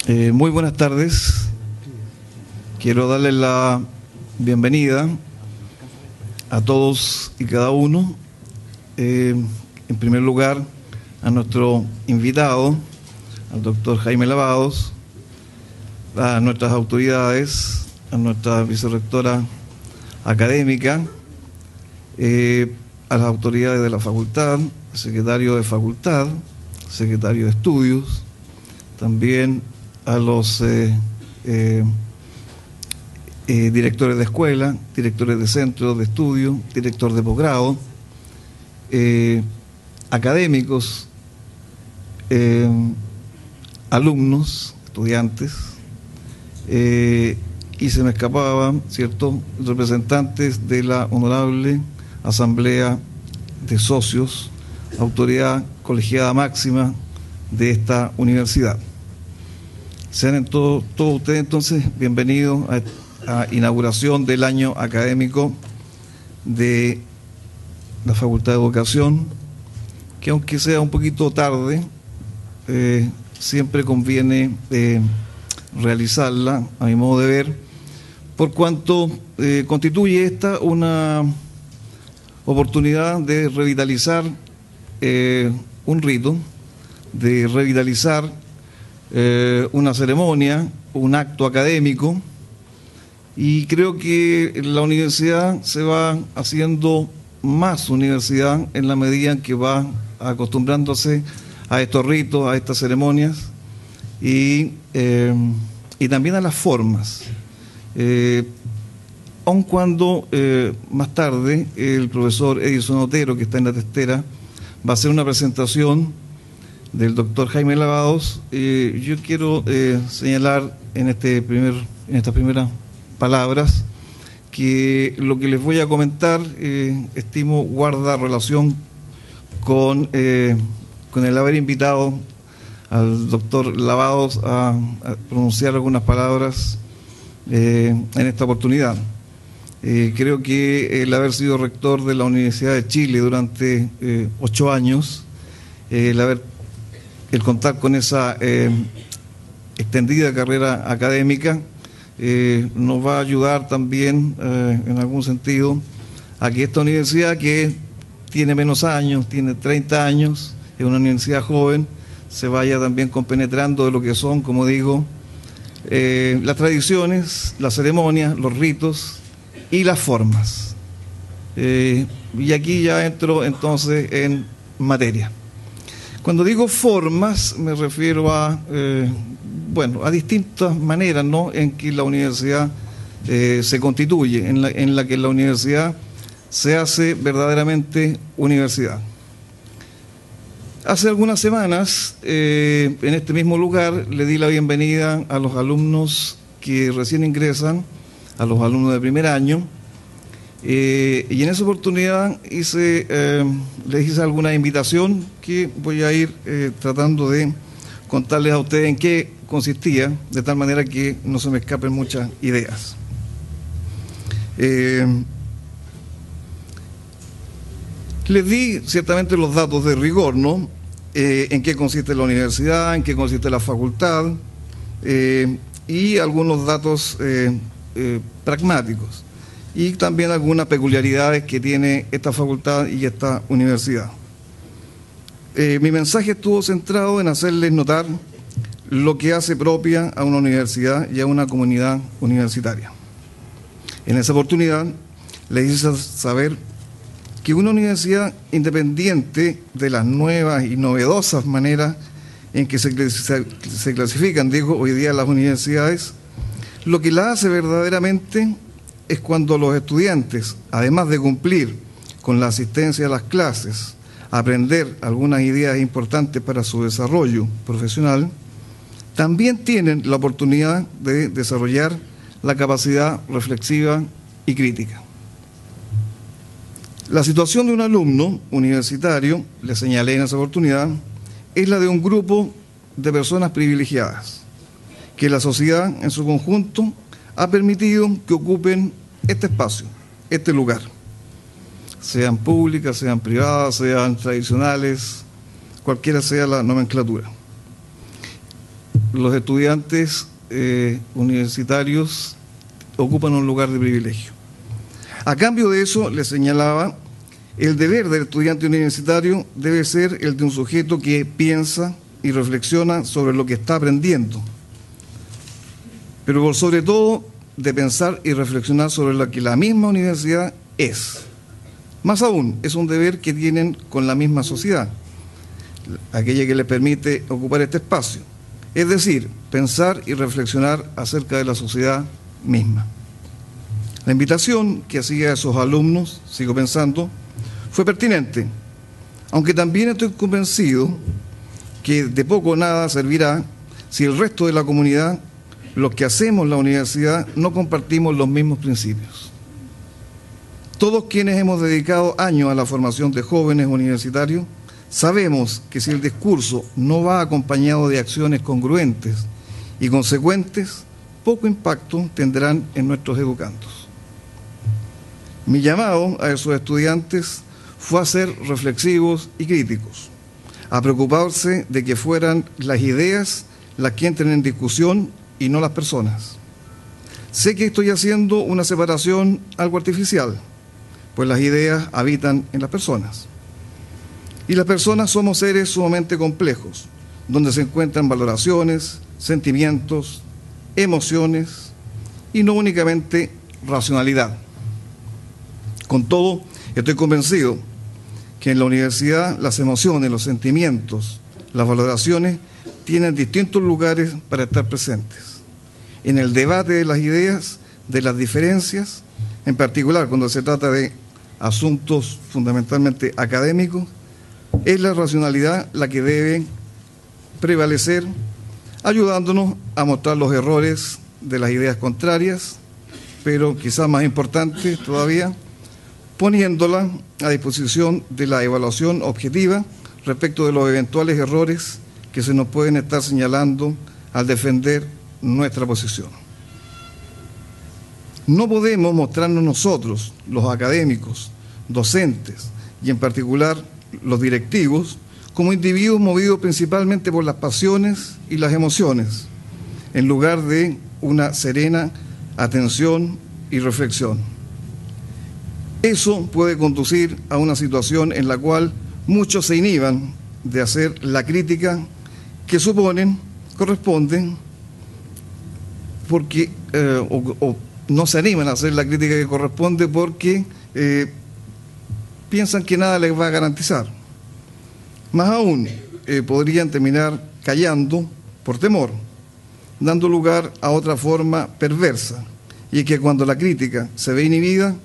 Muy buenas tardes. Quiero darles la bienvenida a todos y cada uno. En primer lugar, a nuestro invitado, al doctor Jaime Lavados, a nuestras autoridades, a nuestra vicerrectora académica, a las autoridades de la facultad, secretario de facultad, secretario de estudios, también a los directores de escuela, directores de centros de estudio, director de posgrado, académicos, alumnos, estudiantes, y se me escapaban, ¿cierto?, representantes de la Honorable Asamblea de Socios, autoridad colegiada máxima de esta universidad. Sean todos ustedes entonces bienvenidos a inauguración del año académico de la Facultad de Educación, que aunque sea un poquito tarde, siempre conviene realizarla, a mi modo de ver, por cuanto constituye esta una oportunidad de revitalizar un rito, de revitalizar una ceremonia, un acto académico, y creo que la universidad se va haciendo más universidad en la medida en que va acostumbrándose a estos ritos, a estas ceremonias y también a las formas. Aun cuando más tarde el profesor Edison Otero, que está en la testera, va a hacer una presentación del doctor Jaime Lavados, yo quiero señalar en estas primeras palabras que lo que les voy a comentar, estimo, guarda relación con el haber invitado al doctor Lavados a pronunciar algunas palabras en esta oportunidad. Creo que el haber sido rector de la Universidad de Chile durante 8 años, el contar con esa extendida carrera académica, nos va a ayudar también, en algún sentido, a que esta universidad, que tiene menos años, tiene 30 años, es una universidad joven, se vaya también compenetrando de lo que son, como digo, las tradiciones, las ceremonias, los ritos y las formas. Y aquí ya entro entonces en materia. Cuando digo formas, me refiero a distintas maneras, ¿no?, en que la universidad se constituye, en la que la universidad se hace verdaderamente universidad. Hace algunas semanas, en este mismo lugar, le di la bienvenida a los alumnos que recién ingresan, a los alumnos de primer año, y en esa oportunidad les hice alguna invitación que voy a ir tratando de contarles a ustedes en qué consistía, de tal manera que no se me escapen muchas ideas. Les di ciertamente los datos de rigor, ¿no? En qué consiste la universidad, en qué consiste la facultad, y algunos datos pragmáticos, y también algunas peculiaridades que tiene esta facultad y esta universidad. Mi mensaje estuvo centrado en hacerles notar lo que hace propia a una universidad y a una comunidad universitaria. En esa oportunidad les hice saber que una universidad, independiente de las nuevas y novedosas maneras en que se clasifican, digo, hoy día las universidades, lo que la hace verdaderamente es cuando los estudiantes, además de cumplir con la asistencia a las clases, aprender algunas ideas importantes para su desarrollo profesional, también tienen la oportunidad de desarrollar la capacidad reflexiva y crítica. La situación de un alumno universitario, le señalé en esa oportunidad, es la de un grupo de personas privilegiadas, que la sociedad en su conjunto ha permitido que ocupen este espacio, este lugar, sean públicas, sean privadas, sean tradicionales, cualquiera sea la nomenclatura. los estudiantes universitarios ocupan un lugar de privilegio. A cambio de eso, les señalaba, el deber del estudiante universitario debe ser el de un sujeto que piensa y reflexiona sobre lo que está aprendiendo, pero por sobre todo de pensar y reflexionar sobre lo que la misma universidad es. Más aún, es un deber que tienen con la misma sociedad, aquella que les permite ocupar este espacio. Es decir, pensar y reflexionar acerca de la sociedad misma. La invitación que hacía a esos alumnos, sigo pensando, fue pertinente, aunque también estoy convencido que de poco o nada servirá si el resto de la comunidad, los que hacemos la universidad, no compartimos los mismos principios. Todos quienes hemos dedicado años a la formación de jóvenes universitarios, sabemos que si el discurso no va acompañado de acciones congruentes y consecuentes, poco impacto tendrán en nuestros educandos. Mi llamado a esos estudiantes fue a ser reflexivos y críticos, a preocuparse de que fueran las ideas las que entren en discusión y no las personas. Sé que estoy haciendo una separación algo artificial, pues las ideas habitan en las personas. Y las personas somos seres sumamente complejos, donde se encuentran valoraciones, sentimientos, emociones y no únicamente racionalidad. Con todo, estoy convencido que en la universidad las emociones, los sentimientos, las valoraciones tienen distintos lugares para estar presentes. En el debate de las ideas, de las diferencias, en particular cuando se trata de asuntos fundamentalmente académicos, es la racionalidad la que debe prevalecer, ayudándonos a mostrar los errores de las ideas contrarias, pero quizás más importante todavía, poniéndola a disposición de la evaluación objetiva respecto de los eventuales errores que se nos pueden estar señalando al defender nuestra posición. No podemos mostrarnos nosotros, los académicos, docentes y en particular los directivos, como individuos movidos principalmente por las pasiones y las emociones, en lugar de una serena atención y reflexión. Eso puede conducir a una situación en la cual muchos se inhiban de hacer la crítica que corresponden, porque o no se animan a hacer la crítica que corresponde porque piensan que nada les va a garantizar. Más aún, podrían terminar callando por temor, dando lugar a otra forma perversa, y es que cuando la crítica se ve inhibida,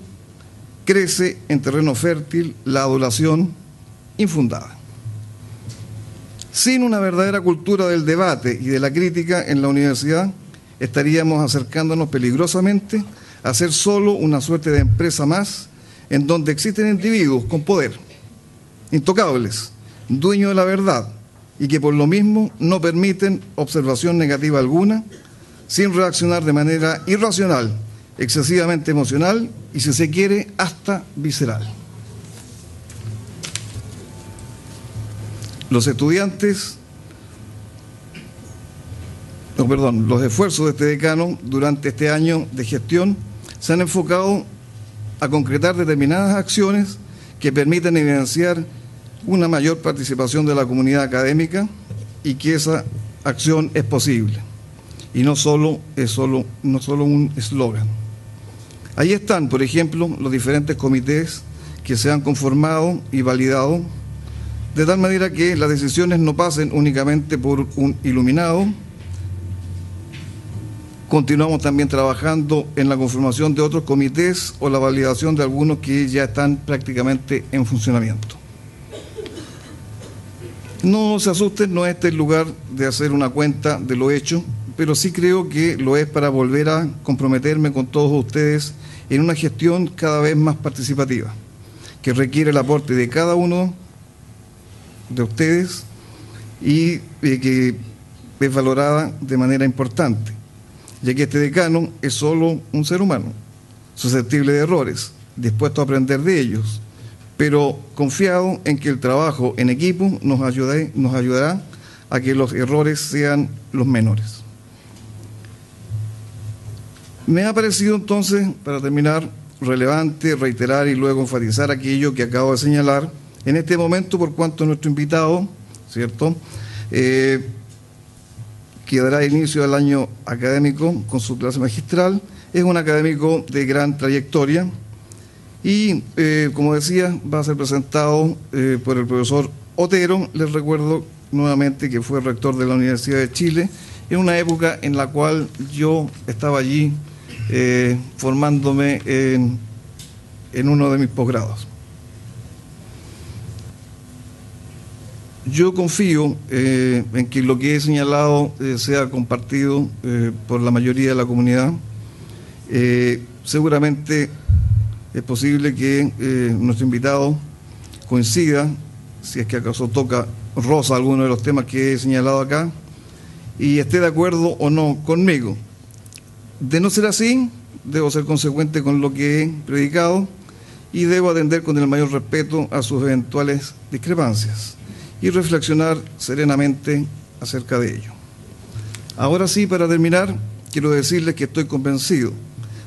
crece en terreno fértil la adulación infundada. Sin una verdadera cultura del debate y de la crítica en la universidad, estaríamos acercándonos peligrosamente a ser solo una suerte de empresa más en donde existen individuos con poder, intocables, dueños de la verdad y que por lo mismo no permiten observación negativa alguna, sin reaccionar de manera irracional, excesivamente emocional y, si se quiere, hasta visceral. Los esfuerzos de este decano durante este año de gestión se han enfocado a concretar determinadas acciones que permiten evidenciar una mayor participación de la comunidad académica y que esa acción es posible y no solo un eslogan. Ahí están, por ejemplo, los diferentes comités que se han conformado y validado, de tal manera que las decisiones no pasen únicamente por un iluminado. Continuamos también trabajando en la conformación de otros comités o la validación de algunos que ya están prácticamente en funcionamiento. No se asusten, no es este el lugar de hacer una cuenta de lo hecho, pero sí creo que lo es para volver a comprometerme con todos ustedes en una gestión cada vez más participativa, que requiere el aporte de cada uno de ustedes y que es valorada de manera importante, ya que este decano es solo un ser humano, susceptible de errores, dispuesto a aprender de ellos, pero confiado en que el trabajo en equipo nos ayudará a que los errores sean los menores. Me ha parecido entonces, para terminar, relevante reiterar y luego enfatizar aquello que acabo de señalar en este momento, por cuanto nuestro invitado, ¿cierto?, que dará inicio al año académico con su clase magistral, es un académico de gran trayectoria y, como decía, va a ser presentado por el profesor Otero. Les recuerdo nuevamente que fue rector de la Universidad de Chile en una época en la cual yo estaba allí formándome en uno de mis posgrados. Yo confío en que lo que he señalado sea compartido por la mayoría de la comunidad. Seguramente es posible que nuestro invitado coincida, si es que acaso roza alguno de los temas que he señalado acá, y esté de acuerdo o no conmigo. De no ser así, debo ser consecuente con lo que he predicado y debo atender con el mayor respeto a sus eventuales discrepancias y reflexionar serenamente acerca de ello. Ahora sí, para terminar, quiero decirles que estoy convencido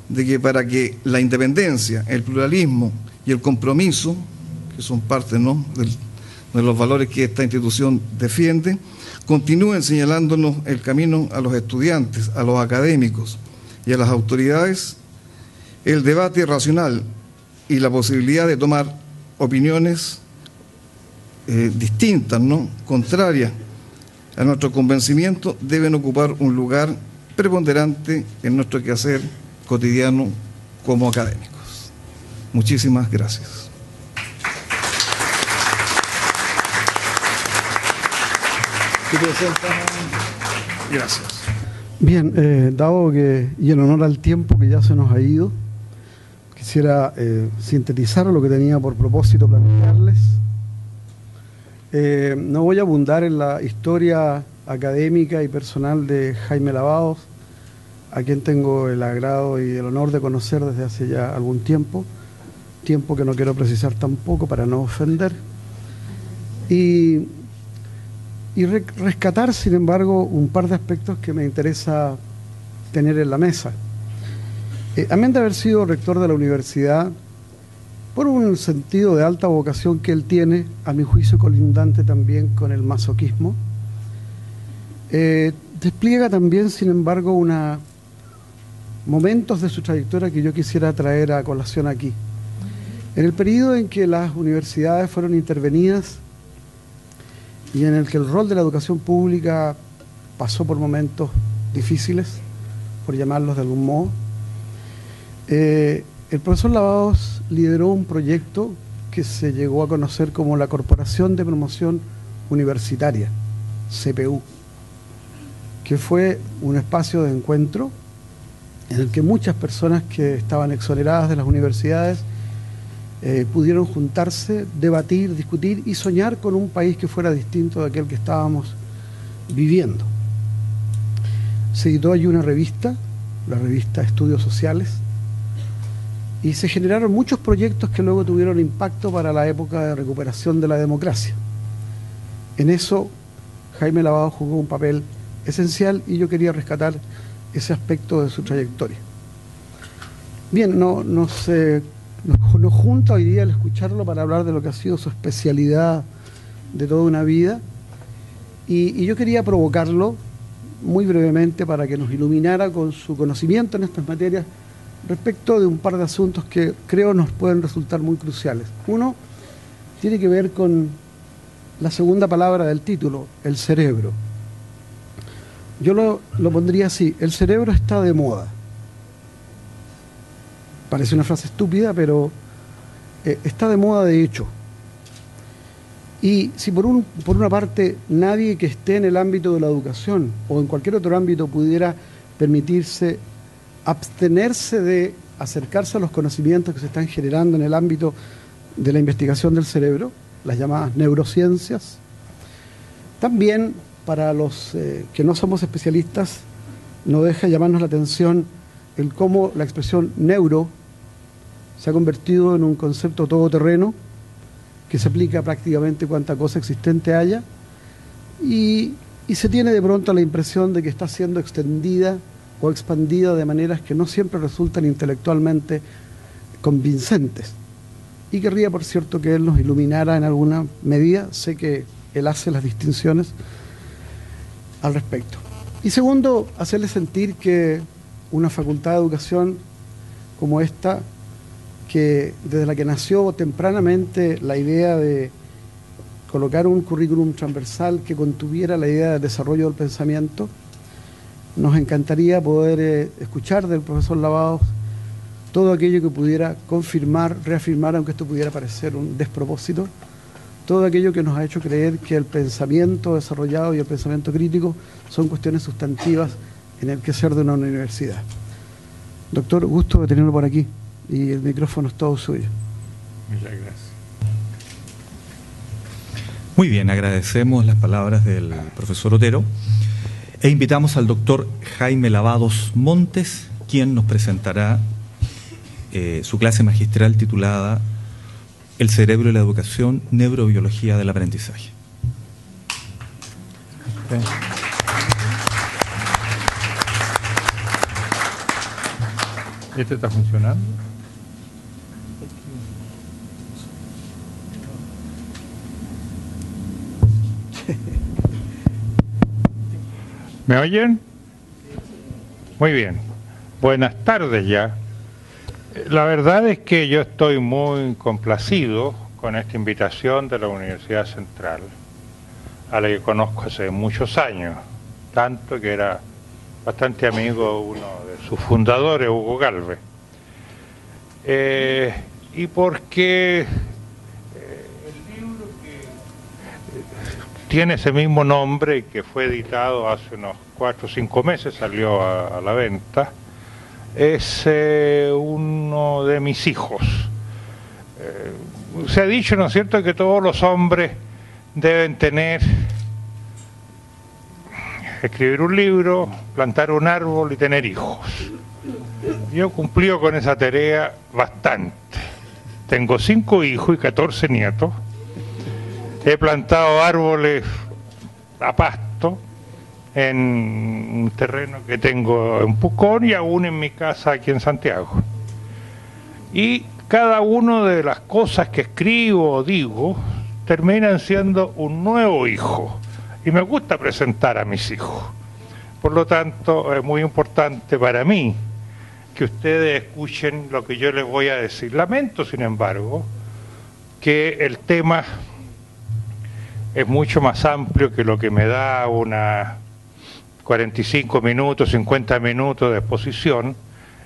de que para que la independencia, el pluralismo y el compromiso, que son parte, ¿no?, de los valores que esta institución defiende, continúen señalándonos el camino a los estudiantes, a los académicos y a las autoridades, el debate racional y la posibilidad de tomar opiniones distintas, ¿no?, contrarias a nuestro convencimiento, deben ocupar un lugar preponderante en nuestro quehacer cotidiano como académicos. Muchísimas gracias. Gracias. Bien, dado que, y en honor al tiempo que ya se nos ha ido, quisiera sintetizar lo que tenía por propósito plantearles. No voy a abundar en la historia académica y personal de Jaime Lavados, a quien tengo el agrado y el honor de conocer desde hace ya algún tiempo que no quiero precisar tampoco para no ofender, y rescatar, sin embargo, un par de aspectos que me interesa tener en la mesa. Amén de haber sido rector de la universidad, por un sentido de alta vocación que él tiene, a mi juicio colindante también con el masoquismo, despliega también, sin embargo, momentos de su trayectoria que yo quisiera traer a colación aquí. En el periodo en que las universidades fueron intervenidas y en el que el rol de la educación pública pasó por momentos difíciles, por llamarlos de algún modo, el profesor Lavados lideró un proyecto que se llegó a conocer como la Corporación de Promoción Universitaria, CPU, que fue un espacio de encuentro en el que muchas personas que estaban exoneradas de las universidades pudieron juntarse, debatir, discutir y soñar con un país que fuera distinto de aquel que estábamos viviendo. Se editó allí una revista, la revista Estudios Sociales, y se generaron muchos proyectos que luego tuvieron impacto para la época de recuperación de la democracia. En eso Jaime Lavados jugó un papel esencial y yo quería rescatar ese aspecto de su trayectoria. Bien, nos junta hoy día al escucharlo para hablar de lo que ha sido su especialidad de toda una vida, y yo quería provocarlo muy brevemente para que nos iluminara con su conocimiento en estas materias respecto de un par de asuntos que creo nos pueden resultar muy cruciales. Uno tiene que ver con la segunda palabra del título, el cerebro. Yo lo pondría así: el cerebro está de moda. Parece una frase estúpida, pero está de moda de hecho. Y si por una parte nadie que esté en el ámbito de la educación o en cualquier otro ámbito pudiera permitirse abstenerse de acercarse a los conocimientos que se están generando en el ámbito de la investigación del cerebro, las llamadas neurociencias, también para los que no somos especialistas no deja llamarnos la atención el cómo la expresión neuro se ha convertido en un concepto todoterreno que se aplica a prácticamente cuanta cosa existente haya, y y se tiene de pronto la impresión de que está siendo extendida o expandida de maneras que no siempre resultan intelectualmente convincentes. Y querría, por cierto, que él nos iluminara en alguna medida. Sé que él hace las distinciones al respecto. Y segundo, hacerle sentir que una facultad de educación como esta, que desde la que nació tempranamente la idea de colocar un currículum transversal que contuviera la idea del desarrollo del pensamiento, nos encantaría poder escuchar del profesor Lavados todo aquello que pudiera confirmar, reafirmar, aunque esto pudiera parecer un despropósito, todo aquello que nos ha hecho creer que el pensamiento desarrollado y el pensamiento crítico son cuestiones sustantivas en el quehacer de una universidad. Doctor, gusto de tenerlo por aquí, y el micrófono es todo suyo. Muchas gracias. Muy bien, agradecemos las palabras del profesor Otero e invitamos al doctor Jaime Lavados Montes, quien nos presentará su clase magistral titulada El cerebro y la educación, neurobiología del aprendizaje. Okay. ¿Este está funcionando? ¿Me oyen? Muy bien. Buenas tardes ya. La verdad es que yo estoy muy complacido con esta invitación de la Universidad Central, a la que conozco hace muchos años, tanto que era bastante amigo uno de sus fundadores, Hugo Galvez. Y porque el libro que tiene ese mismo nombre y que fue editado hace unos 4 o 5 meses, salió a la venta, es uno de mis hijos. Se ha dicho, ¿no es cierto?, que todos los hombres deben escribir un libro, plantar un árbol y tener hijos. Yo he cumplido con esa tarea bastante. Tengo 5 hijos y 14 nietos. He plantado árboles a pasto en un terreno que tengo en Pucón y aún en mi casa aquí en Santiago. Y cada una de las cosas que escribo o digo terminan siendo un nuevo hijo. Y me gusta presentar a mis hijos. Por lo tanto, es muy importante para mí que ustedes escuchen lo que yo les voy a decir. Lamento, sin embargo, que el tema es mucho más amplio que lo que me da una 45 minutos, 50 minutos de exposición,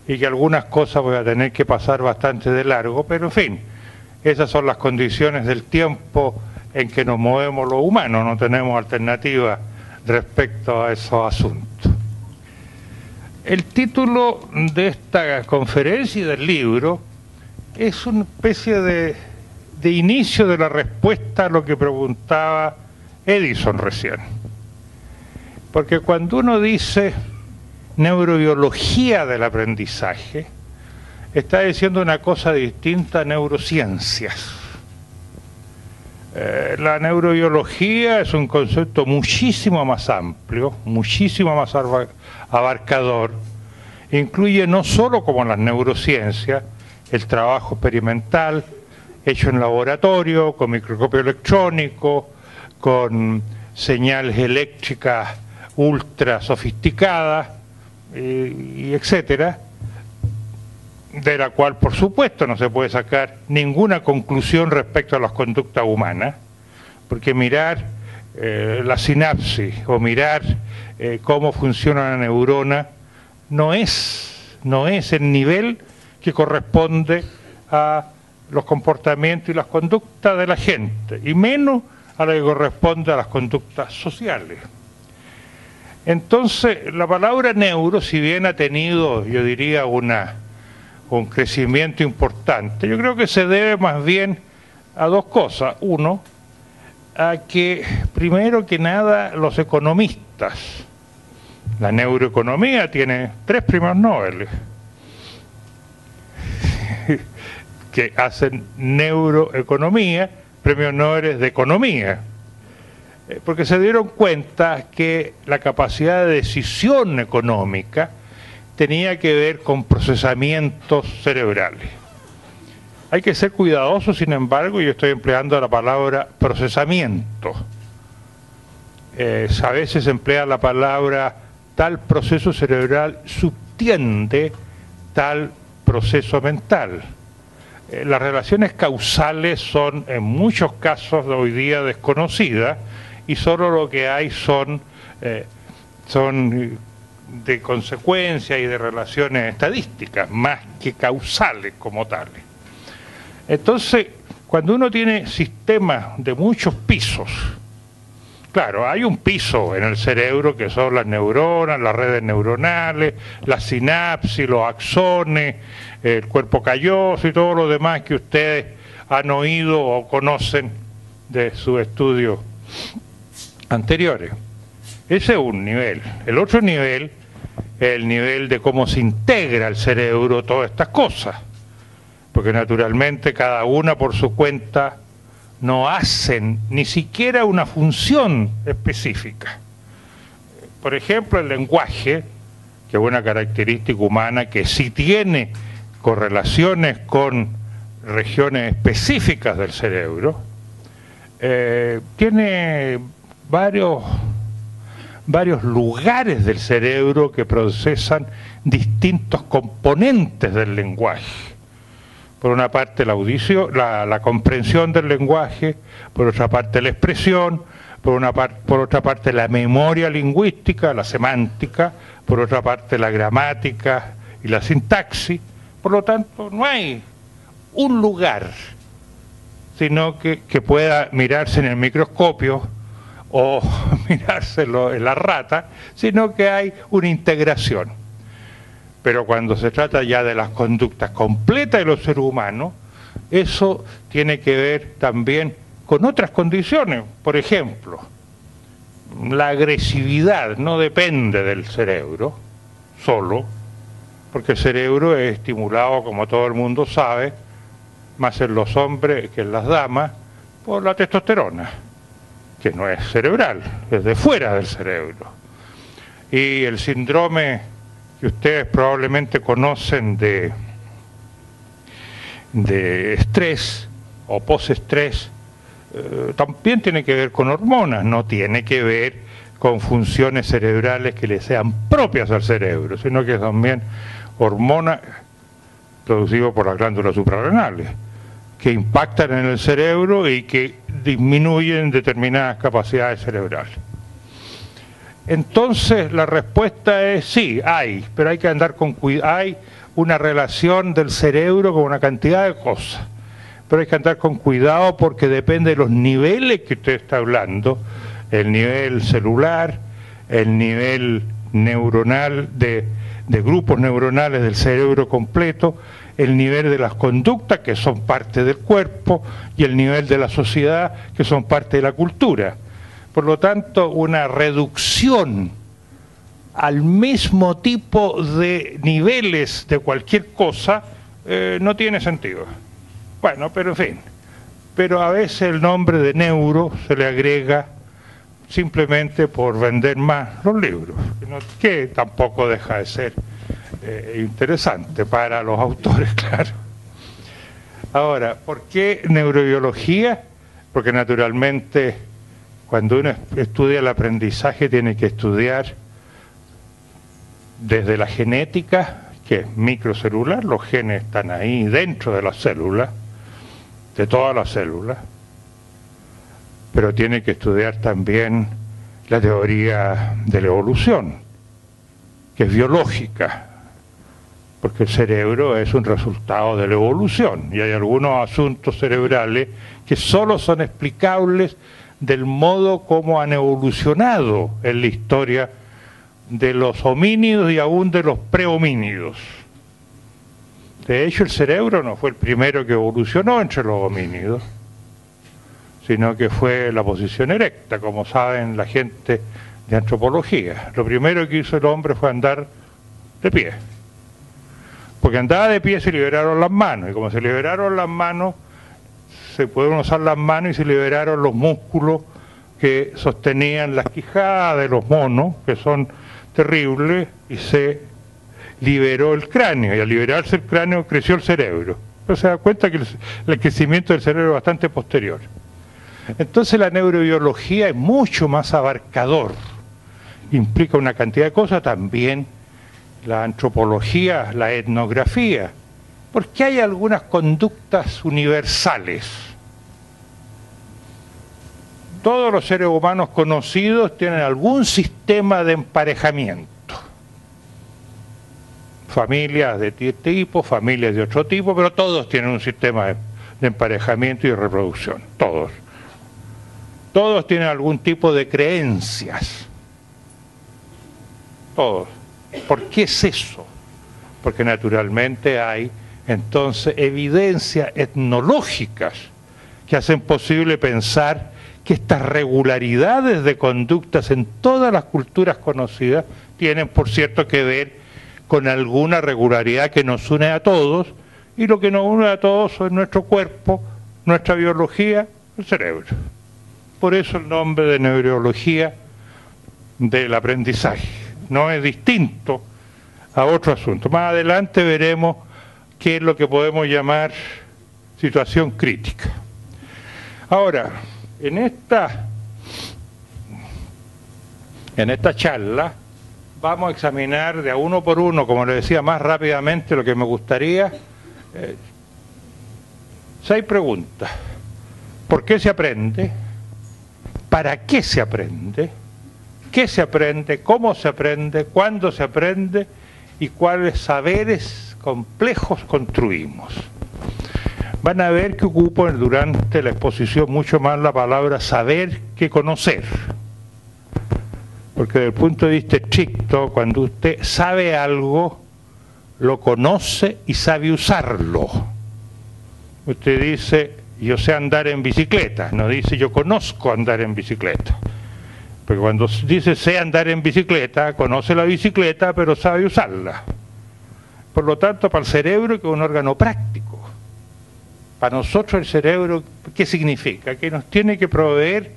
y que algunas cosas voy a tener que pasar bastante de largo, pero en fin, esas son las condiciones del tiempo en que nos movemos los humanos, no tenemos alternativa respecto a esos asuntos. El título de esta conferencia y del libro es una especie de inicio de la respuesta a lo que preguntaba Edison recién. Porque cuando uno dice neurobiología del aprendizaje, está diciendo una cosa distinta a neurociencias. La neurobiología es un concepto muchísimo más amplio, muchísimo más abarcador. Incluye no solo, como en las neurociencias, el trabajo experimental hecho en laboratorio, con microscopio electrónico, con señales eléctricas ultra sofisticadas, y etcétera, de la cual por supuesto no se puede sacar ninguna conclusión respecto a las conductas humanas, porque mirar la sinapsis o mirar cómo funciona la neurona no es el nivel que corresponde a los comportamientos y las conductas de la gente, y menos a lo que corresponde a las conductas sociales. Entonces, la palabra neuro, si bien ha tenido, yo diría, un crecimiento importante, yo creo que se debe más bien a dos cosas. Uno, a que primero que nada los economistas, la neuroeconomía tiene 3 premios Nobel que hacen neuroeconomía, premios Nobel de economía. porque se dieron cuenta que la capacidad de decisión económica tenía que ver con procesamientos cerebrales. Hay que ser cuidadoso, sin embargo, yo estoy empleando la palabra procesamiento. A veces se emplea la palabra tal proceso cerebral subtiende tal proceso mental. Las relaciones causales son en muchos casos de hoy día desconocidas y solo lo que hay son de consecuencias y de relaciones estadísticas más que causales como tales. Entonces, cuando uno tiene sistemas de muchos pisos, claro, hay un piso en el cerebro que son las neuronas, las redes neuronales, las sinapsis, los axones, el cuerpo calloso y todo lo demás que ustedes han oído o conocen de sus estudios anteriores. Ese es un nivel. El otro nivel es el nivel de cómo se integra el cerebro todas estas cosas, porque naturalmente cada una por su cuenta no hacen ni siquiera una función específica. Por ejemplo, el lenguaje, que es una característica humana que sí tiene correlaciones con regiones específicas del cerebro, tiene varios lugares del cerebro que procesan distintos componentes del lenguaje. Por una parte la audición, la comprensión del lenguaje, por otra parte la expresión, por otra parte la memoria lingüística, la semántica, por otra parte la gramática y la sintaxis. Por lo tanto, no hay un lugar, sino que pueda mirarse en el microscopio o mirárselo en la rata, sino que hay una integración. Pero cuando se trata ya de las conductas completas de los seres humanos, eso tiene que ver también con otras condiciones. Por ejemplo, la agresividad no depende del cerebro solo, porque el cerebro es estimulado, como todo el mundo sabe, más en los hombres que en las damas, por la testosterona, que no es cerebral, es de fuera del cerebro. Y el síndrome que ustedes probablemente conocen de estrés o postestrés, también tiene que ver con hormonas, no tiene que ver con funciones cerebrales que le sean propias al cerebro, sino que también hormonas producidas por las glándulas suprarrenales, que impactan en el cerebro y que disminuyen determinadas capacidades cerebrales. Entonces la respuesta es sí, hay, pero hay que andar con cuidado. Hay una relación del cerebro con una cantidad de cosas, pero hay que andar con cuidado porque depende de los niveles que usted está hablando, el nivel celular, el nivel neuronal de grupos neuronales del cerebro completo, el nivel de las conductas que son parte del cuerpo y el nivel de la sociedad que son parte de la cultura. Por lo tanto, una reducción al mismo tipo de niveles de cualquier cosa no tiene sentido. Bueno, pero en fin. Pero a veces el nombre de neuro se le agrega simplemente por vender más los libros, que tampoco deja de ser interesante para los autores, claro. Ahora, ¿por qué neurobiología? Porque naturalmente cuando uno estudia el aprendizaje tiene que estudiar desde la genética, que es microcelular, los genes están ahí dentro de las células, de todas las células, pero tiene que estudiar también la teoría de la evolución, que es biológica, porque el cerebro es un resultado de la evolución, y hay algunos asuntos cerebrales que solo son explicables del modo como han evolucionado en la historia de los homínidos y aún de los prehomínidos. De hecho, el cerebro no fue el primero que evolucionó entre los homínidos, sino que fue la posición erecta, como saben la gente de antropología. Lo primero que hizo el hombre fue andar de pie, porque andaba de pie se liberaron las manos, y como se liberaron las manos, se pudieron usar las manos y se liberaron los músculos que sostenían las quijadas de los monos, que son terribles, y se liberó el cráneo, y al liberarse el cráneo creció el cerebro. Pero se da cuenta que el crecimiento del cerebro es bastante posterior. Entonces la neurobiología es mucho más abarcador, implica una cantidad de cosas, también la antropología, la etnografía, porque hay algunas conductas universales. Todos los seres humanos conocidos tienen algún sistema de emparejamiento. Familias de este tipo, familias de otro tipo, pero todos tienen un sistema de emparejamiento y de reproducción, todos. Todos tienen algún tipo de creencias. Todos. ¿Por qué es eso? Porque naturalmente hay entonces evidencias etnológicas que hacen posible pensar que estas regularidades de conductas en todas las culturas conocidas tienen, por cierto, que ver con alguna regularidad que nos une a todos, y lo que nos une a todos es nuestro cuerpo, nuestra biología, el cerebro. Por eso el nombre de neurobiología del aprendizaje. No es distinto a otro asunto. Más adelante veremos qué es lo que podemos llamar situación crítica. Ahora, en esta charla vamos a examinar de a uno por uno, como le decía, más rápidamente lo que me gustaría. 6 preguntas. ¿Por qué se aprende? ¿Para qué se aprende? ¿Qué se aprende? ¿Cómo se aprende? ¿Cuándo se aprende? ¿Y cuáles saberes complejos construimos? Van a ver que ocupo durante la exposición mucho más la palabra saber que conocer. Porque desde el punto de vista estricto, cuando usted sabe algo, lo conoce y sabe usarlo. Usted dice, yo sé andar en bicicleta, no dice yo conozco andar en bicicleta. Porque cuando dice sé andar en bicicleta, conoce la bicicleta, pero sabe usarla. Por lo tanto, para el cerebro, que es un órgano práctico, para nosotros el cerebro, ¿qué significa? Que nos tiene que proveer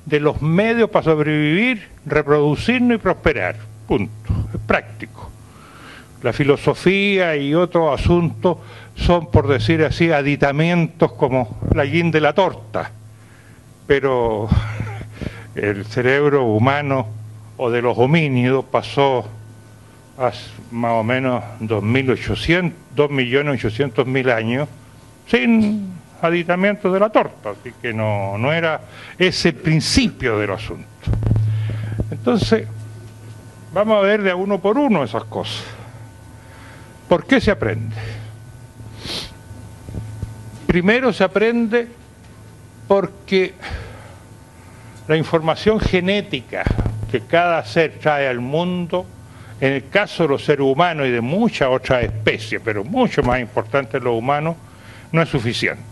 de los medios para sobrevivir, reproducirnos y prosperar. Punto. Es práctico. La filosofía y otros asuntos son, por decir así, aditamentos como la guinda de la torta. Pero el cerebro humano o de los homínidos pasó hace más o menos 2.800.000 años sin aditamientos de la torta, así que no era ese el principio del asunto. Entonces, vamos a ver de a uno por uno esas cosas. ¿Por qué se aprende? Primero se aprende porque la información genética que cada ser trae al mundo, en el caso de los seres humanos y de muchas otras especies, pero mucho más importante en los humanos, no es suficiente.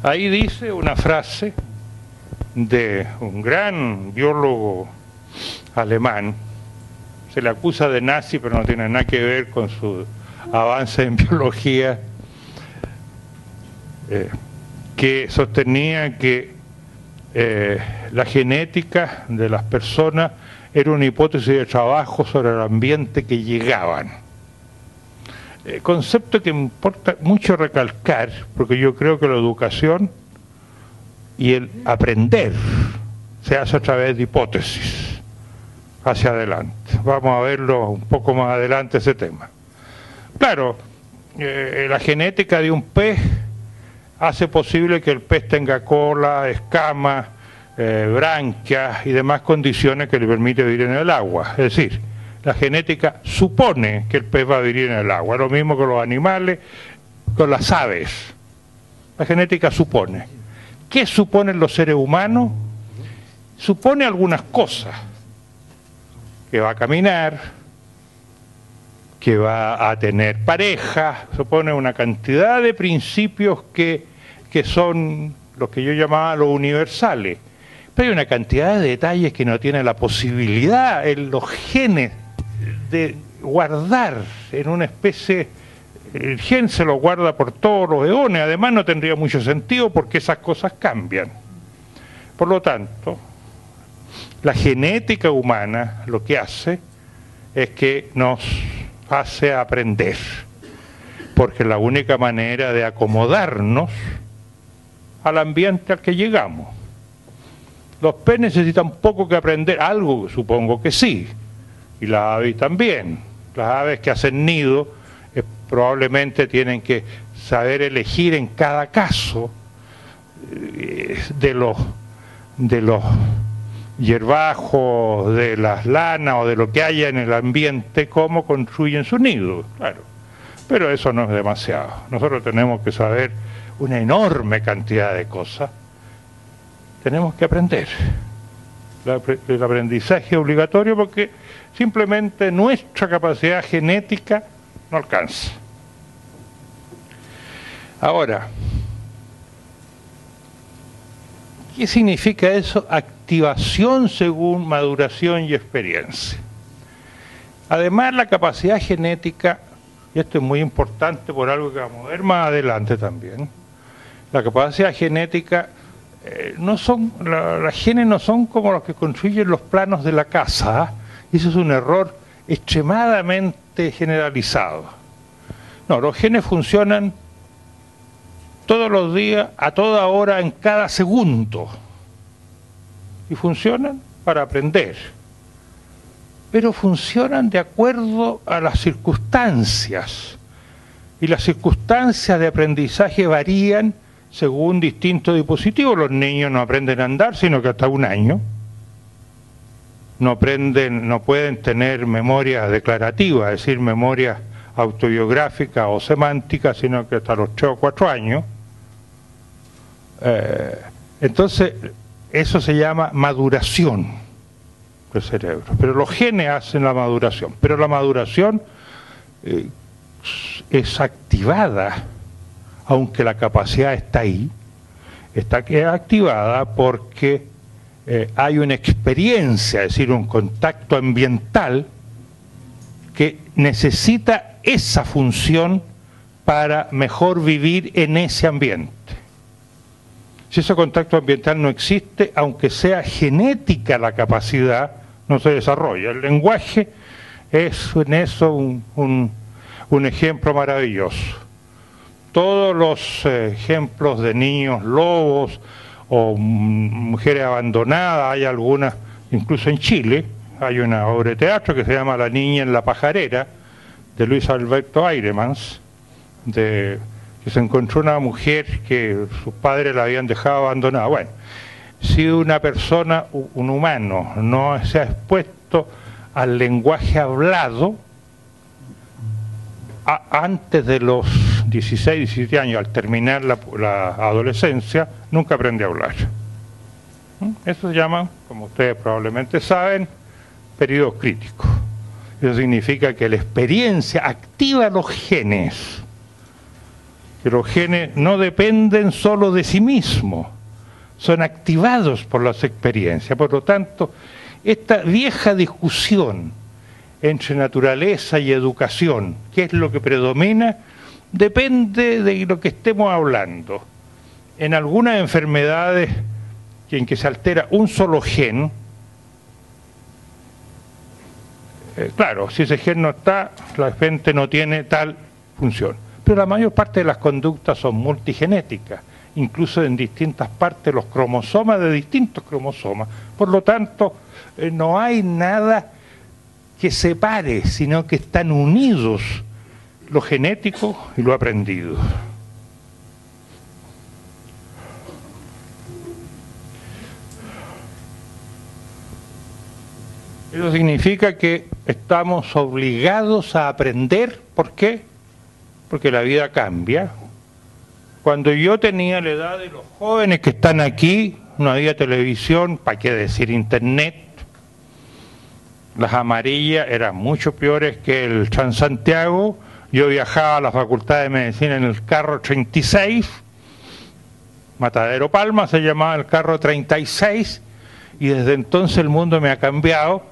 Ahí dice una frase de un gran biólogo alemán, se le acusa de nazi, pero no tiene nada que ver con su avance en biología, que sostenía que la genética de las personas era una hipótesis de trabajo sobre el ambiente que llegaban. Concepto que me importa mucho recalcar, porque yo creo que la educación y el aprender se hace a través de hipótesis hacia adelante. Vamos a verlo un poco más adelante ese tema. Claro, la genética de un pez hace posible que el pez tenga cola, escamas, branquias y demás condiciones que le permiten vivir en el agua. Es decir, la genética supone que el pez va a vivir en el agua, lo mismo con los animales, con las aves. La genética supone. ¿Qué suponen los seres humanos? Supone algunas cosas. Que va a caminar, que va a tener pareja, supone una cantidad de principios que son los que yo llamaba los universales. Pero hay una cantidad de detalles que no tiene la posibilidad en los genes de guardar en una especie. El gen se lo guarda por todos los eones, además no tendría mucho sentido porque esas cosas cambian. Por lo tanto, la genética humana lo que hace es que nos hace aprender, porque es la única manera de acomodarnos al ambiente al que llegamos. Los peces necesitan poco que aprender, algo supongo que sí, y las aves también. Las aves que hacen nido probablemente tienen que saber elegir en cada caso de los hierbajos, de las lanas o de lo que haya en el ambiente, cómo construyen su nido, claro. Pero eso no es demasiado. Nosotros tenemos que saber una enorme cantidad de cosas. Tenemos que aprender. El aprendizaje es obligatorio porque simplemente nuestra capacidad genética no alcanza. Ahora, ¿qué significa eso? Activación según maduración y experiencia. Además, la capacidad genética, y esto es muy importante por algo que vamos a ver más adelante también, la capacidad genética los genes no son como los que construyen los planos de la casa, ¿eh? Eso es un error extremadamente generalizado. No, los genes funcionan todos los días, a toda hora, en cada segundo. Y funcionan para aprender. Pero funcionan de acuerdo a las circunstancias. Y las circunstancias de aprendizaje varían según distintos dispositivos. Los niños no aprenden a andar, sino que hasta 1 año. No pueden tener memoria declarativa, es decir, memoria autobiográfica o semántica, sino que hasta los 3 o 4 años. Entonces, eso se llama maduración del cerebro. Pero los genes hacen la maduración. Pero la maduración es activada, aunque la capacidad está ahí, está activada porque hay una experiencia, es decir, un contacto ambiental que necesita esa función para mejor vivir en ese ambiente. Si ese contacto ambiental no existe, aunque sea genética la capacidad, no se desarrolla. El lenguaje es en eso un ejemplo maravilloso. Todos los ejemplos de niños lobos o mujeres abandonadas, hay algunas, incluso en Chile, hay una obra de teatro que se llama La niña en la pajarera, de Luis Alberto Airemans, que se encontró una mujer que sus padres la habían dejado abandonada. Bueno, si una persona, un humano, no se ha expuesto al lenguaje hablado, antes de los 16, 17 años, al terminar la adolescencia, nunca aprende a hablar. Eso se llama, como ustedes probablemente saben, periodos críticos. Eso significa que la experiencia activa los genes, que los genes no dependen solo de sí mismos, son activados por las experiencias. Por lo tanto, esta vieja discusión entre naturaleza y educación, ¿qué es lo que predomina? Depende de lo que estemos hablando. En algunas enfermedades en que se altera un solo gen, claro, si ese gen no está, la gente no tiene tal función. Pero la mayor parte de las conductas son multigenéticas, incluso en distintas partes los cromosomas de distintos cromosomas. Por lo tanto, no hay nada que separe, sino que están unidos lo genético y lo aprendido. Eso significa que estamos obligados a aprender. ¿Por qué? Porque la vida cambia. Cuando yo tenía la edad de los jóvenes que están aquí, no había televisión, ¿para qué decir internet? Las amarillas eran mucho peores que el Transantiago. Yo viajaba a la Facultad de Medicina en el carro 36, Matadero Palma se llamaba el carro 36, y desde entonces el mundo me ha cambiado.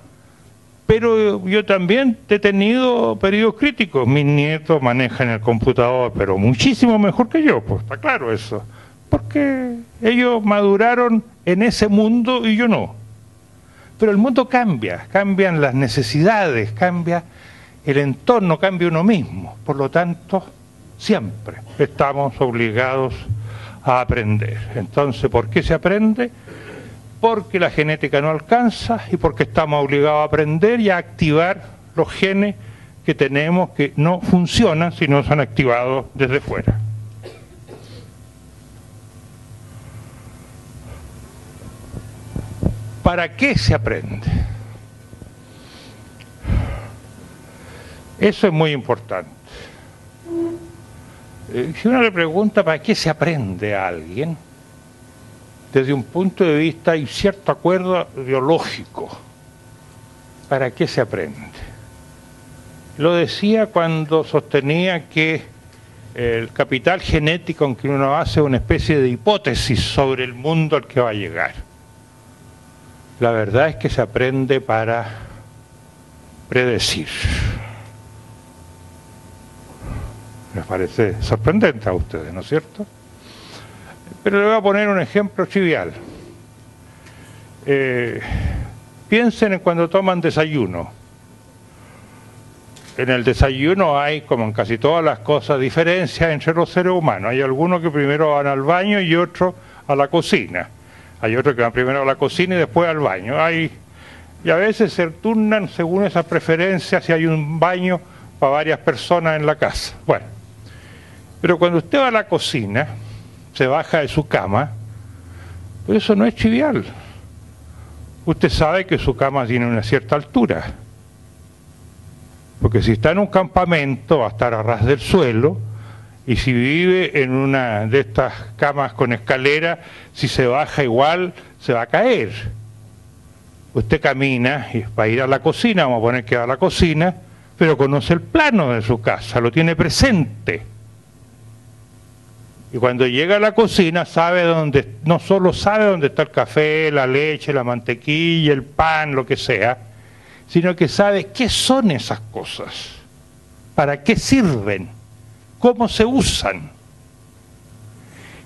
Pero yo también he tenido periodos críticos. Mis nietos manejan el computador, pero muchísimo mejor que yo, pues está claro eso. porque ellos maduraron en ese mundo y yo no. Pero el mundo cambia, cambian las necesidades, cambia el entorno, cambia uno mismo. Por lo tanto, siempre estamos obligados a aprender. Entonces, ¿por qué se aprende? Porque la genética no alcanza y porque estamos obligados a aprender y a activar los genes que tenemos que no funcionan si no son activados desde fuera. ¿Para qué se aprende? Eso es muy importante. Si uno le pregunta para qué se aprende a alguien, desde un punto de vista hay cierto acuerdo biológico. ¿Para qué se aprende? Lo decía cuando sostenía que el capital genético en que uno hace una especie de hipótesis sobre el mundo al que va a llegar. La verdad es que se aprende para predecir. Les parece sorprendente a ustedes, ¿no es cierto? Pero le voy a poner un ejemplo trivial. Piensen en cuando toman desayuno. En el desayuno hay, como en casi todas las cosas, diferencias entre los seres humanos. Hay algunos que primero van al baño y otros a la cocina. Hay otros que van primero a la cocina y después al baño. Y a veces se turnan según esas preferencias si hay un baño para varias personas en la casa. Bueno, pero cuando usted va a la cocina, se baja de su cama, pues eso no es trivial. Usted sabe que su cama tiene una cierta altura. Porque si está en un campamento va a estar a ras del suelo, y si vive en una de estas camas con escalera, si se baja igual, se va a caer. Usted camina y va a ir a la cocina, vamos a poner que va a la cocina, pero conoce el plano de su casa, lo tiene presente. Y cuando llega a la cocina sabe dónde, no solo sabe dónde está el café, la leche, la mantequilla, el pan, lo que sea, sino que sabe qué son esas cosas, para qué sirven, cómo se usan.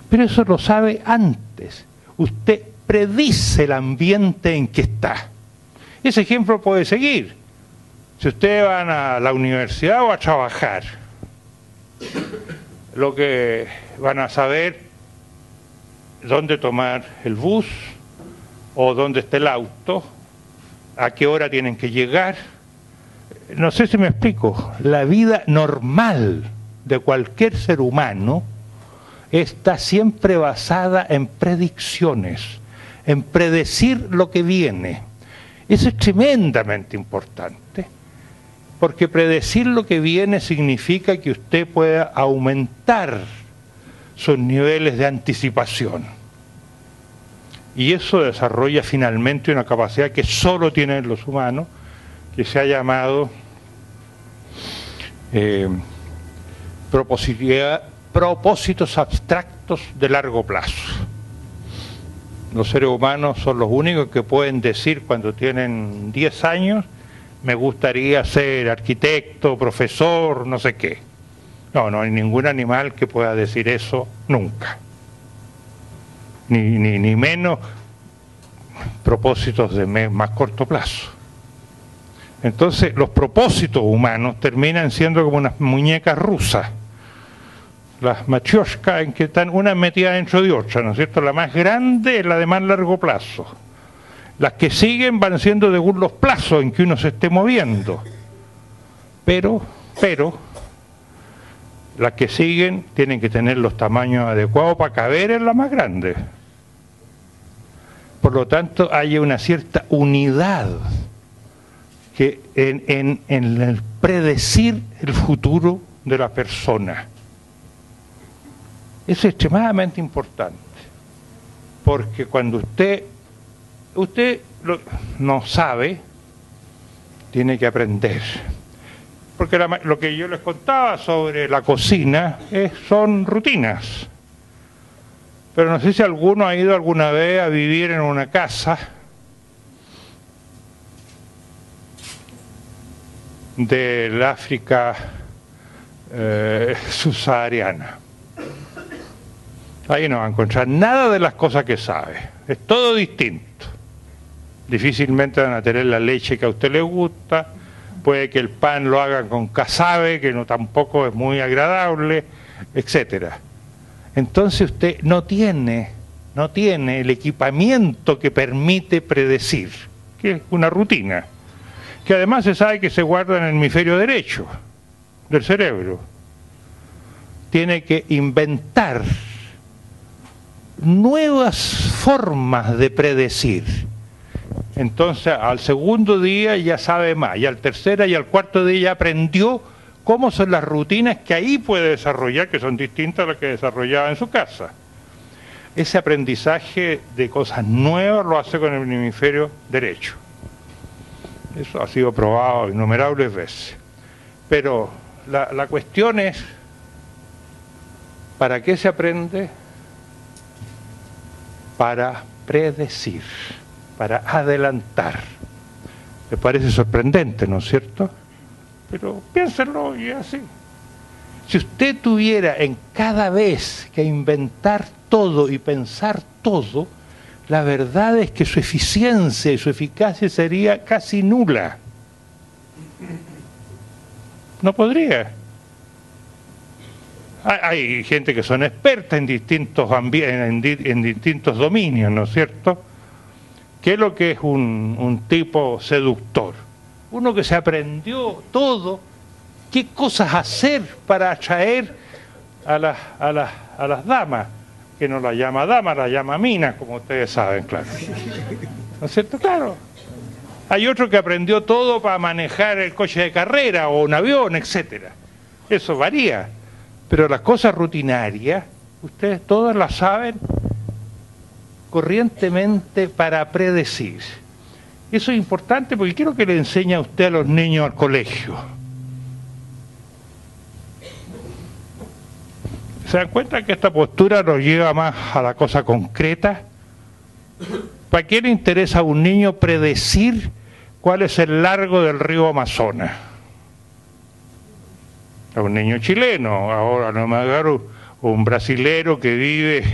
Pero eso lo sabe antes. Usted predice el ambiente en que está. Ese ejemplo puede seguir. Si ustedes van a la universidad o a trabajar, lo que van a saber dónde tomar el bus o dónde está el auto, a qué hora tienen que llegar. No sé si me explico. La vida normal de cualquier ser humano está siempre basada en predicciones, en predecir lo que viene. Eso es tremendamente importante, porque predecir lo que viene significa que usted pueda aumentar sus niveles de anticipación. Y eso desarrolla finalmente una capacidad que solo tienen los humanos, que se ha llamado propósitos abstractos de largo plazo. Los seres humanos son los únicos que pueden decir cuando tienen 10 años, me gustaría ser arquitecto, profesor, no sé qué. No hay ningún animal que pueda decir eso nunca. Ni menos propósitos de más corto plazo. Entonces los propósitos humanos terminan siendo como unas muñecas rusas, las matrioshkas, en que están una metida dentro de otra, ¿no es cierto? La más grande es la de más largo plazo. Las que siguen van siendo según los plazos en que uno se esté moviendo. Pero las que siguen tienen que tener los tamaños adecuados para caber en la más grande. Por lo tanto, hay una cierta unidad que en el predecir el futuro de la persona. Es extremadamente importante, porque cuando usted no sabe, tiene que aprender. Porque lo que yo les contaba sobre la cocina son rutinas. Pero no sé si alguno ha ido alguna vez a vivir en una casa del África subsahariana. Ahí no va a encontrar nada de las cosas que sabe. Es todo distinto. Difícilmente van a tener la leche que a usted le gusta. Puede que el pan lo hagan con casabe, que no tampoco es muy agradable, etcétera. Entonces usted no tiene el equipamiento que permite predecir, que es una rutina, que además se sabe que se guarda en el hemisferio derecho del cerebro. Tiene que inventar nuevas formas de predecir. Entonces al segundo día ya sabe más, y al tercer y al cuarto día ya aprendió cómo son las rutinas que ahí puede desarrollar, que son distintas a las que desarrollaba en su casa. Ese aprendizaje de cosas nuevas lo hace con el hemisferio derecho. Eso ha sido probado innumerables veces. Pero la cuestión es, ¿para qué se aprende? Para predecir, para adelantar. Me parece sorprendente, ¿no es cierto? Pero piénsenlo y es así. Si usted tuviera en cada vez que inventar todo y pensar todo, la verdad es que su eficiencia y su eficacia sería casi nula. No podría. Hay gente que son expertas en distintos en distintos dominios, ¿no es cierto? ¿Qué es lo que es un tipo seductor? Uno que se aprendió todo, qué cosas hacer para atraer a las damas, que no la llama dama, la llama mina, como ustedes saben, claro. ¿No es cierto? Claro. Hay otro que aprendió todo para manejar el coche de carrera o un avión, etcétera. Eso varía. Pero las cosas rutinarias, ustedes todas las saben corrientemente para predecir. Eso es importante porque quiero que le enseñe a usted a los niños al colegio. ¿Se dan cuenta que esta postura nos lleva más a la cosa concreta? ¿Para qué le interesa a un niño predecir cuál es el largo del río Amazonas? A un niño chileno, ahora no me agarro, un brasilero que vive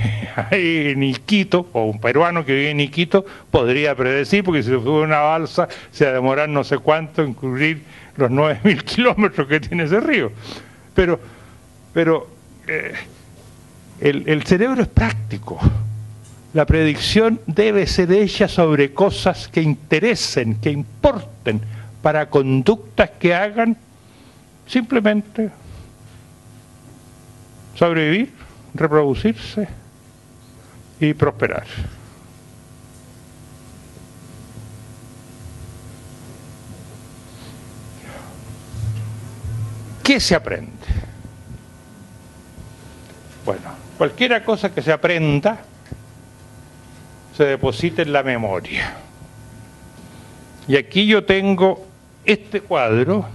ahí en Iquitos, o un peruano que vive en Iquitos, podría predecir, porque si se sube una balsa se va a demorar no sé cuánto en cubrir los 9.000 kilómetros que tiene ese río. Pero el cerebro es práctico. La predicción debe ser hecha sobre cosas que interesen, que importen, para conductas que hagan simplemente sobrevivir, reproducirse y prosperar. ¿Qué se aprende? Bueno, cualquier cosa que se aprenda se deposita en la memoria. Y aquí yo tengo este cuadro,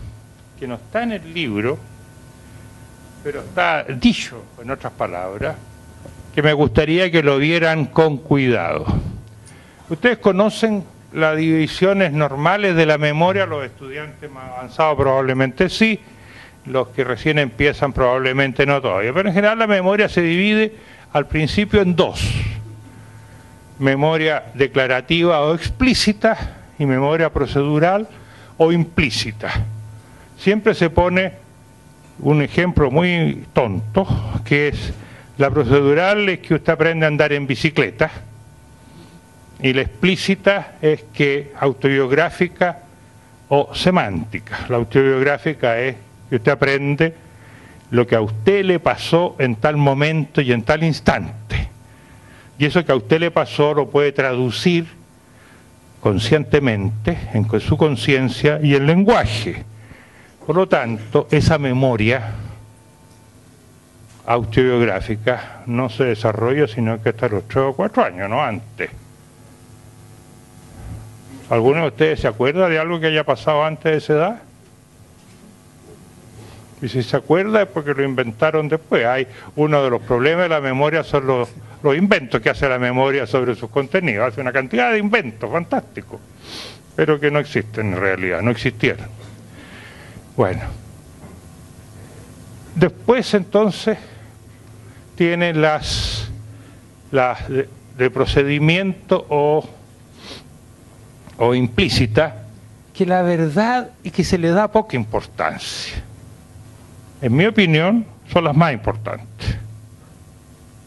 que no está en el libro, pero está dicho, en otras palabras, que me gustaría que lo vieran con cuidado. Ustedes conocen las divisiones normales de la memoria, los estudiantes más avanzados probablemente sí, los que recién empiezan probablemente no todavía, pero en general la memoria se divide al principio en dos: memoria declarativa o explícita y memoria procedural o implícita. Siempre se pone un ejemplo muy tonto, que es la procedural, es que usted aprende a andar en bicicleta, y la explícita es que autobiográfica o semántica. La autobiográfica es que usted aprende lo que a usted le pasó en tal momento y en tal instante. Y eso que a usted le pasó lo puede traducir conscientemente en su conciencia y el lenguaje. Por lo tanto, esa memoria autobiográfica no se desarrolla sino que hasta los 3 o 4 años, no antes. ¿Alguno de ustedes se acuerda de algo que haya pasado antes de esa edad? Y si se acuerda es porque lo inventaron después. Hay uno de los problemas de la memoria son los inventos que hace la memoria sobre sus contenidos. Hace una cantidad de inventos fantásticos, pero que no existen en realidad, no existieron. Bueno, después entonces tiene las las de procedimiento o implícita, que la verdad es que se le da poca importancia. En mi opinión, son las más importantes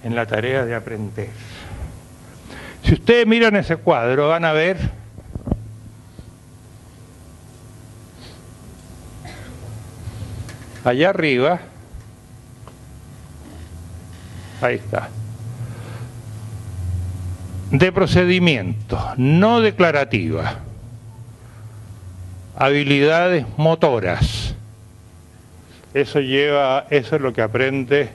en la tarea de aprender. Si ustedes miran ese cuadro, van a ver allá arriba, ahí está, de procedimiento, no declarativa, habilidades motoras. Eso es lo que aprende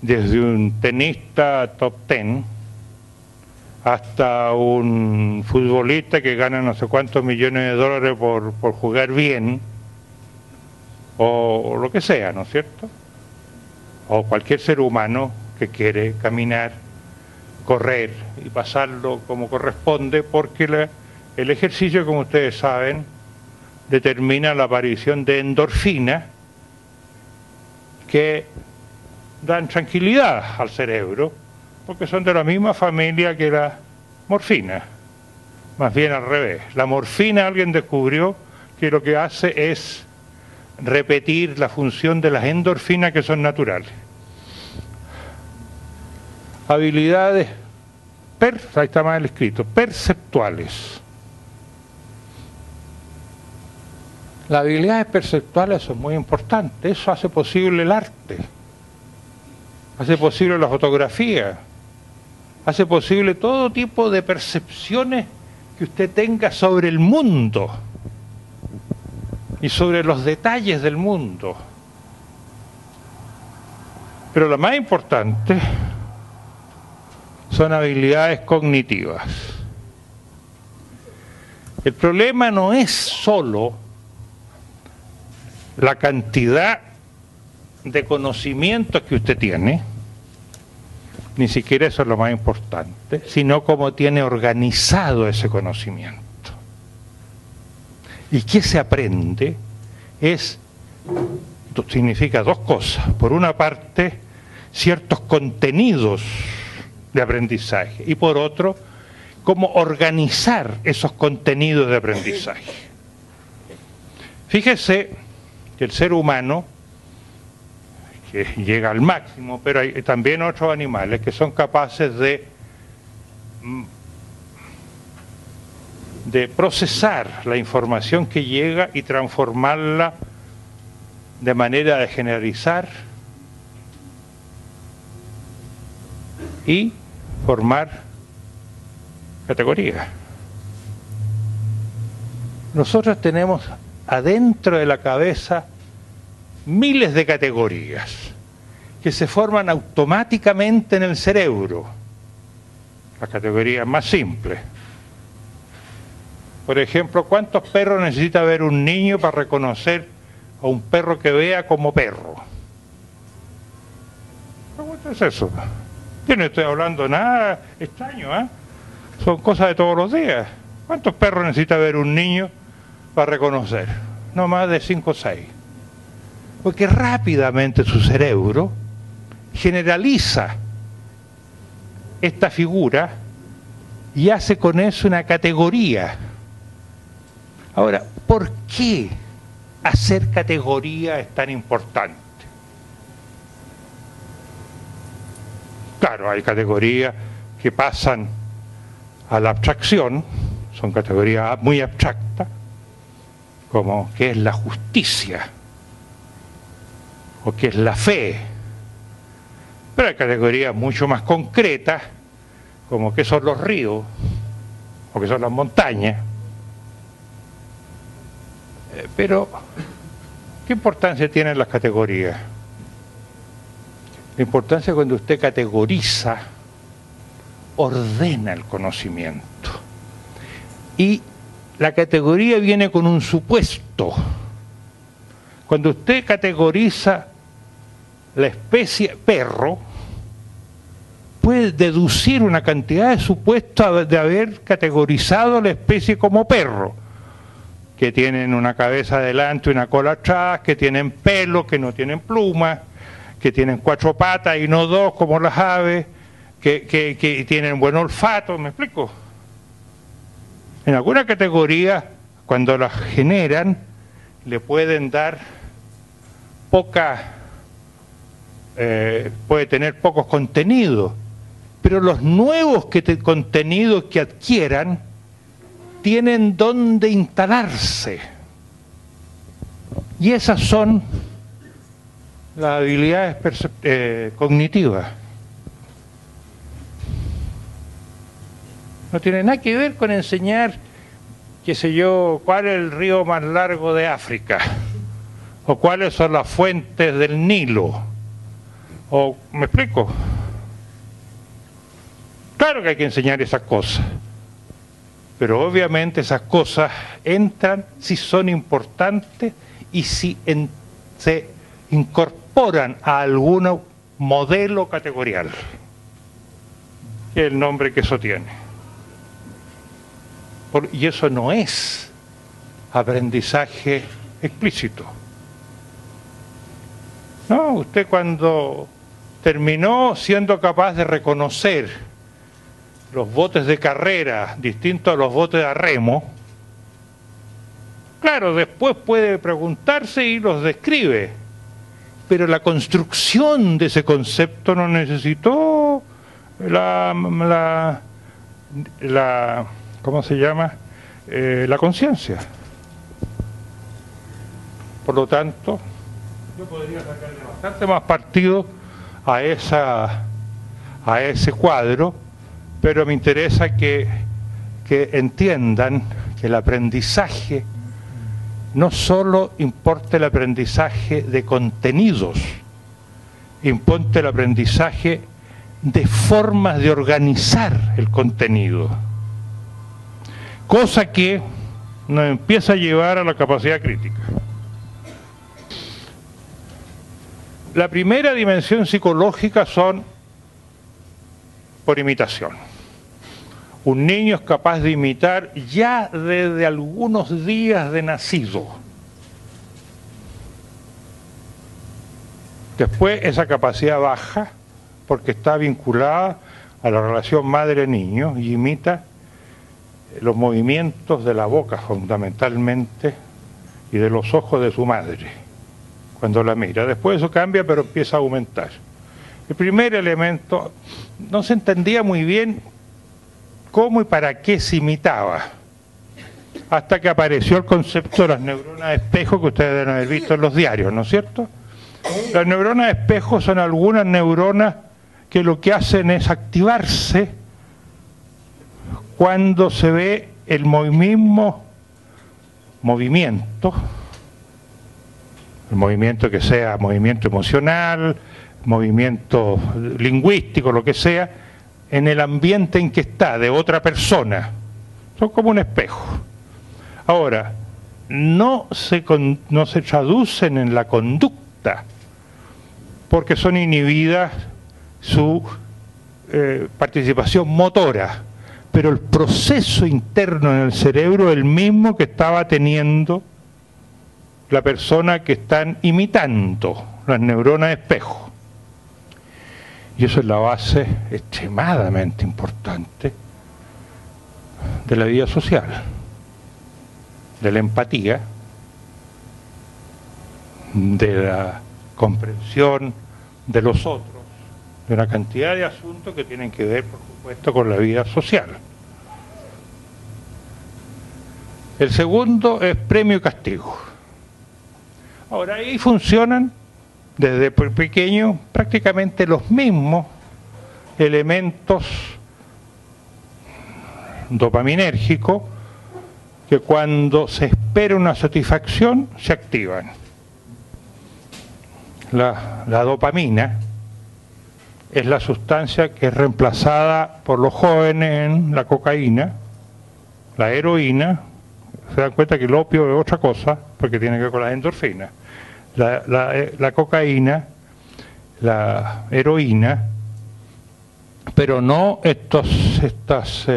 desde un tenista top 10 hasta un futbolista que gana no sé cuántos millones de dólares por jugar bien, o lo que sea, ¿no es cierto? O cualquier ser humano que quiere caminar, correr y pasarlo como corresponde, porque el ejercicio, como ustedes saben, determina la aparición de endorfinas que dan tranquilidad al cerebro, porque son de la misma familia que la morfina, más bien al revés. La morfina, alguien descubrió que lo que hace es repetir la función de las endorfinas, que son naturales. Habilidades, ahí está mal escrito, perceptuales. Las habilidades perceptuales son muy importantes. Eso hace posible el arte, hace posible la fotografía, hace posible todo tipo de percepciones que usted tenga sobre el mundo y sobre los detalles del mundo. Pero lo más importante son habilidades cognitivas. El problema no es solo la cantidad de conocimientos que usted tiene, ni siquiera eso es lo más importante, sino cómo tiene organizado ese conocimiento. ¿Y qué se aprende? Significa dos cosas. Por una parte, ciertos contenidos de aprendizaje, y por otro, cómo organizar esos contenidos de aprendizaje. Fíjese que el ser humano, que llega al máximo, pero hay también otros animales que son capaces de procesar la información que llega y transformarla de manera de generalizar y formar categorías. Nosotros tenemos adentro de la cabeza miles de categorías que se forman automáticamente en el cerebro. Las categorías más simples. Por ejemplo, ¿cuántos perros necesita ver un niño para reconocer a un perro que vea como perro? ¿Cómo es eso? Yo no estoy hablando nada extraño, ¿eh? Son cosas de todos los días. ¿Cuántos perros necesita ver un niño para reconocer? No más de 5 o 6. Porque rápidamente su cerebro generaliza esta figura y hace con eso una categoría. Ahora, ¿por qué hacer categoría es tan importante? Claro, hay categorías que pasan a la abstracción, son categorías muy abstractas, como qué es la justicia o qué es la fe. Pero hay categorías mucho más concretas, como qué son los ríos o qué son las montañas. Pero, ¿qué importancia tienen las categorías? La importancia cuando usted categoriza, ordena el conocimiento. Y la categoría viene con un supuesto. Cuando usted categoriza la especie perro, puede deducir una cantidad de supuestos de haber categorizado la especie como perro, que tienen una cabeza adelante y una cola atrás, que tienen pelo, que no tienen plumas, que tienen 4 patas y no 2 como las aves, que tienen buen olfato, ¿me explico? En alguna categoría, cuando las generan, le pueden dar puede tener pocos contenidos, pero los nuevos contenidos que adquieran tienen dónde instalarse. Y esas son las habilidades cognitivas. No tiene nada que ver con enseñar, qué sé yo, cuál es el río más largo de África, o cuáles son las fuentes del Nilo, o, ¿me explico? Claro que hay que enseñar esas cosas, pero obviamente esas cosas entran si son importantes y si se incorporan a algún modelo categorial, que es el nombre que eso tiene. Y eso no es aprendizaje explícito. No, usted cuando terminó siendo capaz de reconocer los botes de carrera distintos a los botes de remo, claro, después puede preguntarse y los describe, pero la construcción de ese concepto no necesitó ¿cómo se llama? La conciencia. Por lo tanto, yo podría sacarle bastante más partido a ese cuadro, pero me interesa que entiendan que el aprendizaje no solo importa el aprendizaje de contenidos, importa el aprendizaje de formas de organizar el contenido. Cosa que nos empieza a llevar a la capacidad crítica. La primera dimensión psicológica son por imitación. Un niño es capaz de imitar ya desde algunos días de nacido. Después esa capacidad baja porque está vinculada a la relación madre-niño y imita los movimientos de la boca fundamentalmente y de los ojos de su madre cuando la mira. Después eso cambia, pero empieza a aumentar. El primer elemento, no se entendía muy bien cómo y para qué se imitaba, hasta que apareció el concepto de las neuronas de espejo que ustedes deben haber visto en los diarios, ¿no es cierto? Las neuronas de espejo son algunas neuronas que lo que hacen es activarse cuando se ve el mismo movimiento, el movimiento que sea movimiento emocional, movimiento lingüístico, lo que sea, en el ambiente en que está, de otra persona. Son como un espejo. Ahora, no se traducen en la conducta, porque son inhibidas su participación motora, pero el proceso interno en el cerebro es el mismo que estaba teniendo la persona que están imitando, las neuronas de espejo. Y eso es la base extremadamente importante de la vida social, de la empatía, de la comprensión de los otros, de una cantidad de asuntos que tienen que ver, por supuesto, con la vida social. El segundo es premio y castigo. Ahora, ahí funcionan desde pequeño prácticamente los mismos elementos dopaminérgicos que cuando se espera una satisfacción se activan. La dopamina es la sustancia que es reemplazada por los jóvenes en la cocaína, la heroína. Se dan cuenta que el opio es otra cosa porque tiene que ver con las endorfinas. La cocaína, la heroína, pero no estas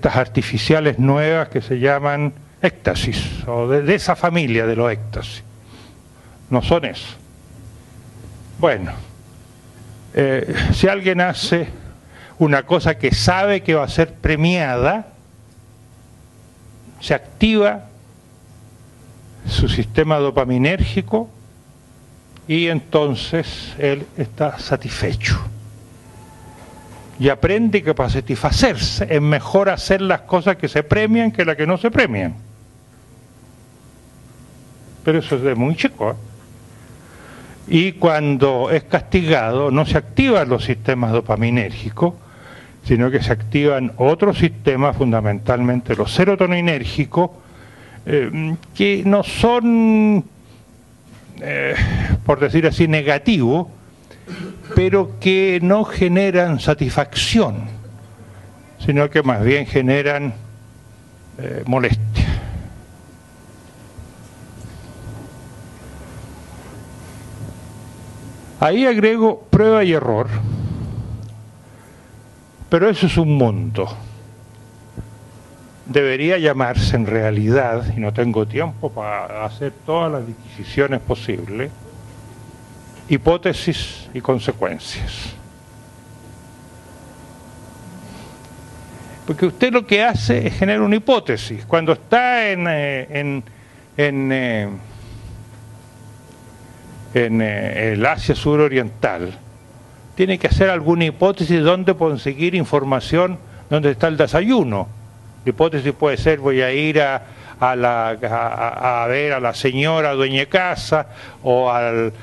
artificiales nuevas que se llaman éxtasis, o de esa familia de los éxtasis. No son eso. Bueno, Si alguien hace una cosa que sabe que va a ser premiada, se activa su sistema dopaminérgico y entonces él está satisfecho. Y aprende que para satisfacerse es mejor hacer las cosas que se premian que las que no se premian. Pero eso es de muy chico, ¿eh? Y cuando es castigado no se activan los sistemas dopaminérgicos, sino que se activan otros sistemas, fundamentalmente los serotoninérgicos, que no son, por decir así, negativos, pero que no generan satisfacción, sino que más bien generan molestia. Ahí agrego prueba y error, pero eso es un mundo. Debería llamarse en realidad, y no tengo tiempo para hacer todas las disquisiciones posibles, hipótesis y consecuencias. Porque usted lo que hace es generar una hipótesis. Cuando está en el Asia suroriental, tiene que hacer alguna hipótesis de dónde conseguir información, dónde está el desayuno. La hipótesis puede ser: voy a ir a ver a la señora dueña de casa, o al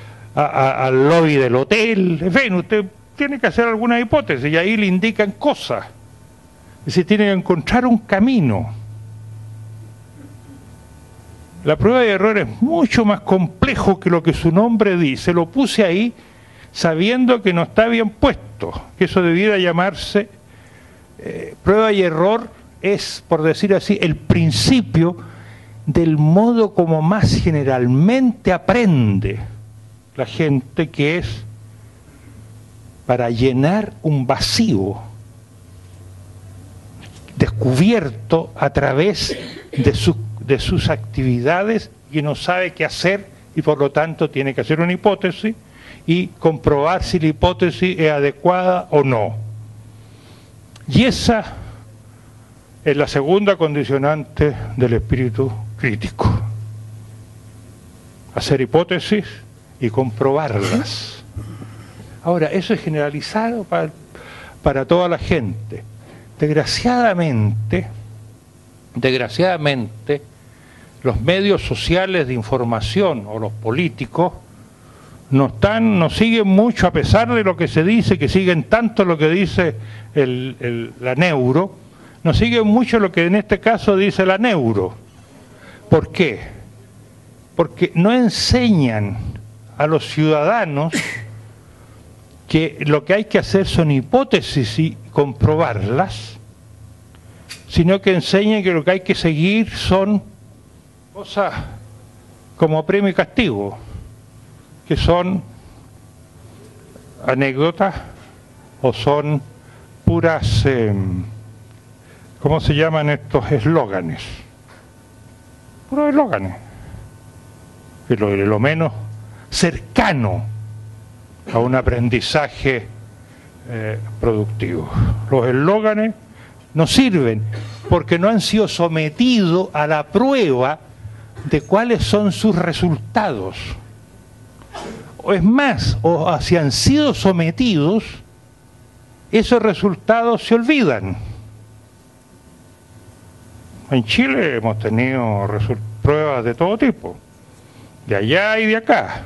lobby del hotel. En fin, usted tiene que hacer alguna hipótesis y ahí le indican cosas. Es decir, tiene que encontrar un camino. La prueba de error es mucho más complejo que lo que su nombre dice. Lo puse ahí sabiendo que no está bien puesto, que eso debiera llamarse prueba y error. Es, por decir así, el principio del modo como más generalmente aprende la gente, que es para llenar un vacío descubierto a través de sus actividades, y no sabe qué hacer, y por lo tanto tiene que hacer una hipótesis y comprobar si la hipótesis es adecuada o no. Y esa es la segunda condicionante del espíritu crítico: hacer hipótesis y comprobarlas. Ahora, eso es generalizado para toda la gente. Desgraciadamente, los medios sociales de información o los políticos no siguen mucho, a pesar de lo que se dice, que siguen tanto lo que dice la neuro, no siguen mucho lo que en este caso dice la neuro. ¿Por qué? Porque no enseñan a los ciudadanos que lo que hay que hacer son hipótesis y comprobarlas, sino que enseñan que lo que hay que seguir son cosas como premio y castigo, que son anécdotas o son puras, ¿cómo se llaman estos eslóganes? Puros eslóganes, que lo menos cercano a un aprendizaje productivo. Los eslóganes no sirven porque no han sido sometidos a la prueba de cuáles son sus resultados. O es más, o si han sido sometidos, esos resultados se olvidan. En Chile hemos tenido pruebas de todo tipo, de allá y de acá,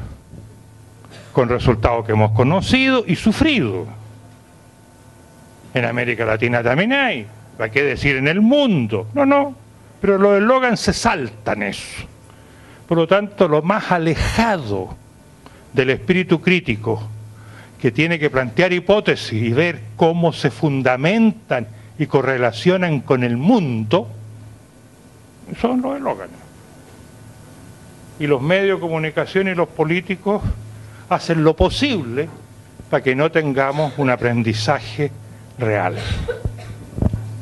con resultados que hemos conocido y sufrido. En América Latina también hay, ¿para qué decir en el mundo? No, pero los eslogans se saltan eso. Por lo tanto, lo más alejado del espíritu crítico, que tiene que plantear hipótesis y ver cómo se fundamentan y correlacionan con el mundo, son los eslóganes. Y los medios de comunicación y los políticos hacen lo posible para que no tengamos un aprendizaje real,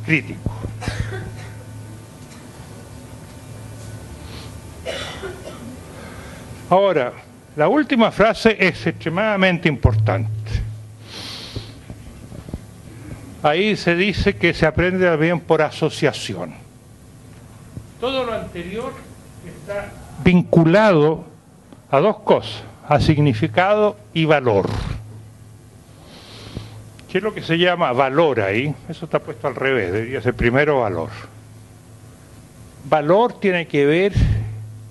crítico. Ahora, la última frase es extremadamente importante. ahí se dice que se aprende también por asociación. Todo lo anterior está vinculado a dos cosas, a significado y valor. ¿Qué es lo que se llama valor ahí? Eso está puesto al revés, debería ser primero valor. Valor tiene que ver